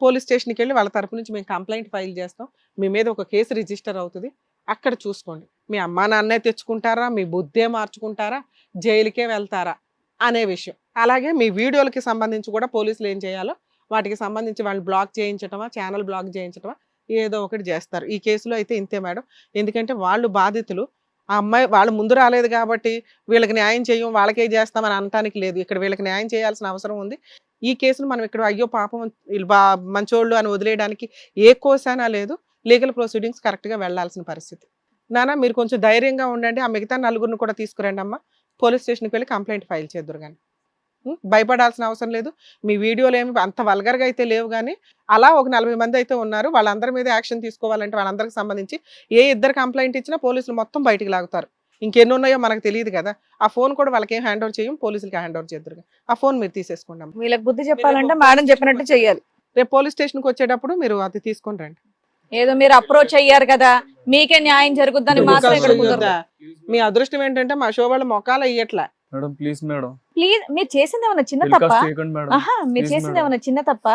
పోలీస్ స్టేషన్కి వెళ్ళి వాళ్ళ తరపు నుంచి మేము కంప్లైంట్ ఫైల్ చేస్తాం. మీ మీద ఒక కేసు రిజిస్టర్ అవుతుంది. అక్కడ చూసుకోండి మీ అమ్మా నాన్నే తెచ్చుకుంటారా, మీ బుద్ధే మార్చుకుంటారా, జైలుకే వెళ్తారా అనే విషయం. అలాగే మీ వీడియోలకి సంబంధించి కూడా పోలీసులు ఏం చేయాలో వాటికి సంబంధించి వాళ్ళు బ్లాక్ చేయించటమా, ఛానల్ బ్లాక్ చేయించటమా ఏదో ఒకటి చేస్తారు. ఈ కేసులో అయితే ఇంతే మేడం. ఎందుకంటే వాళ్ళు బాధితులు. ఆ అమ్మాయి వాళ్ళు ముందు రాలేదు కాబట్టి వీళ్ళకి న్యాయం చేయం వాళ్ళకే చేస్తామని అనటానికి లేదు. ఇక్కడ వీళ్ళకి న్యాయం చేయాల్సిన అవసరం ఉంది. ఈ కేసును మనం ఇక్కడ అయ్యో పాపం వీళ్ళు మంచోళ్ళు అని వదిలేయడానికి ఏ కోసానా లేదు. లీగల్ ప్రొసీడింగ్స్ కరెక్ట్గా వెళ్లాల్సిన పరిస్థితి. నాన్న మీరు కొంచెం ధైర్యంగా ఉండండి. ఆ మిగతా నలుగురిని కూడా తీసుకురండి అమ్మ. పోలీస్ స్టేషన్కి వెళ్ళి కంప్లైంట్ ఫైల్ చేద్దరు కానీ భయపడాల్సిన అవసరం లేదు. మీ వీడియోలు ఏమి అంత వల్గర్గా అయితే లేవు కానీ అలా ఒక 40 మంది అయితే ఉన్నారు. వాళ్ళందరి మీద యాక్షన్ తీసుకోవాలంటే వాళ్ళందరికి సంబంధించి ఏ ఇద్దరు కంప్లైంట్ ఇచ్చినా పోలీసులు మొత్తం బయటికి లాగుతారు. ఇంకెన్ని ఉన్నాయో మనకు తెలియదు కదా. ఆ ఫోన్ కూడా వాళ్ళకి ఏం హ్యాండ్ ఓవర్ చేయం, పోలీసులకి హ్యాండ్ ఓవర్ చేద్దరు. ఆ ఫోన్ మీరు తీసేసుకోండి అమ్మ. వీళ్ళకి బుద్ధి చెప్పాలంటే మేడం చెప్పినట్టు చెయ్యాలి. రేపు పోలీస్ స్టేషన్కి వచ్చేటప్పుడు మీరు అది తీసుకొని రండి. ఏదో మీరు అప్రోచ్ అయ్యారు కదా మీకే న్యాయం జరుగుద్దని మాత్రం ఇక్కడ కుదరదు. మీ అదృష్టం ఏంటంటే మా షో వాళ్ళ మొఖాలు అయ్యట్లా. మేడం ప్లీజ్ మేడం, ప్లీజ్ మీరు చేసింది ఏమన్నా చిన్న తప్ప? టెలికాస్ట్ చేయకండి మేడం. ఆహా మీరు Please చేసింది madam. ఏమన్నా చిన్న తప్ప?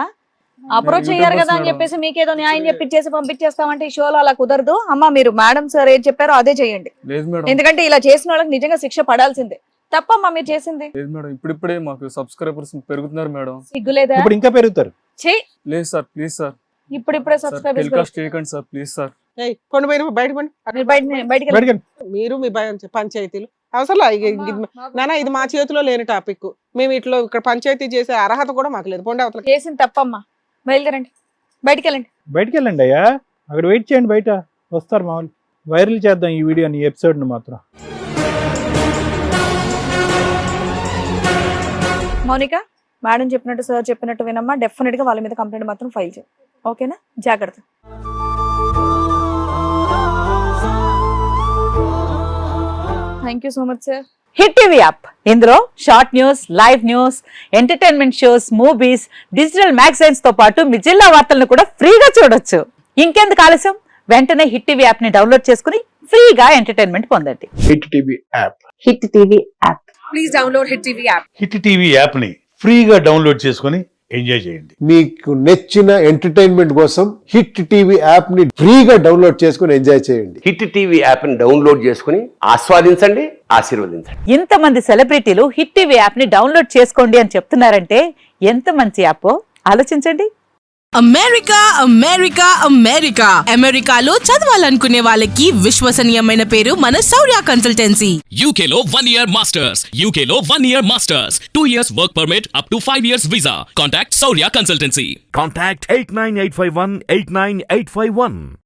అప్రోచ్ అయ్యారు కదా అని చెప్పేసి మీకేదో న్యాయం చెప్పించేసి పంపించేస్తామంటే ఈ షోలో అలా కుదరదు. అమ్మ మీరు మేడం సార్ ఏం చెప్పారో అదే చేయండి. లేదు మేడం, ఎందుకంటే ఇలా చేసిన వాళ్ళకి నిజంగా శిక్ష పడాల్సిందే. తప్పమ్మా మీరు చేసింది. లేదు మేడం, ఇప్పుడిప్పుడే మాకు సబ్స్క్రైబర్స్ పెరుగుతున్నారు మేడం. సిగ్గులేదా? ఇప్పుడు ఇంకా పెరుగుతారు. చెయ్యి లేదు సార్ ప్లీజ్ సార్, ఇప్పుడిప్పుడే సార్ సబ్స్క్రైబర్స్ టెలికాస్ట్ చేయకండి సార్ ప్లీజ్ సార్. కొన్ని పోయిన బయట పండి మీరు బయటికి వెళ్ళండి. బయటకి మీరు మీ పంచాయతీలు అవసరం నానా ఇది మా చేతిలో లేని టాపిక్. మేము ఇట్లా ఇక్కడ పంచాయతీ చేసే అర్హత కూడా మాకు లేదు. పొండి అవతల చేసింది తప్పమ్మా, బయలుదేరండి, బయటికి వెళ్ళండి. బయటికి వెళ్ళండి అయ్యా, అక్కడ వెయిట్ చేయండి, బయట వస్తారు మామూలు. వైరల్ చేద్దాం ఈ వీడియోని, ఈ ఎపిసోడ్ని మాత్రం. మౌనిక మేడం చెప్పినట్టు సార్ చెప్పినట్టు వినమ్మా. డెఫినెట్ గా వాళ్ళ మీద కంప్లైంట్ మాత్రం ఫైల్ చేయి. ఓకేనా? జాగ్రత్త. Thank you so much sir. Hit TV app, ఇందులో short news, live news, entertainment shows, movies, digital magazines తో పాటు మీ జిల్లా వార్తలను కూడా ఫ్రీగా చూడొచ్చు. ఇంకెందుకు ఆలస్యం, వెంటనే హిట్ టీవీ యాప్ ని డౌన్లోడ్ చేసుకుని ఫ్రీగా ఎంటర్టైన్మెంట్ పొందండి. Hit TV app. Hit TV app. Please download hit TV app. Hit TV app ని ఫ్రీగా డౌన్లోడ్ చేసుకొని ఎంజాయ్ చేయండి. మీకు నచ్చిన ఎంటర్టైన్మెంట్ కోసం హిట్ టీవీ యాప్ ని ఫ్రీగా డౌన్లోడ్ చేసుకొని ఎంజాయ్ చేయండి. హిట్ టీవీ యాప్ ని డౌన్లోడ్ చేసుకుని ఆస్వాదించండి, ఆశీర్వదించండి. ఇంతమంది సెలబ్రిటీలు హిట్ టీవీ యాప్ ని డౌన్లోడ్ చేసుకోండి అని చెప్తున్నారంటే ఎంత మంచి యాప్ ఆలోచించండి. అమెరికా అమెరికా అమెరికా అమెరికాలో చదవాలనుకునే వాళ్ళకి విశ్వసనీయమైన పేరు మన శౌర్య కన్సల్టెన్సీ. UK లో 1 year masters, UK లో 1 year masters, 2 years work permit up to 5 years visa. Contact Saurya Consultancy. Contact 89851 89851.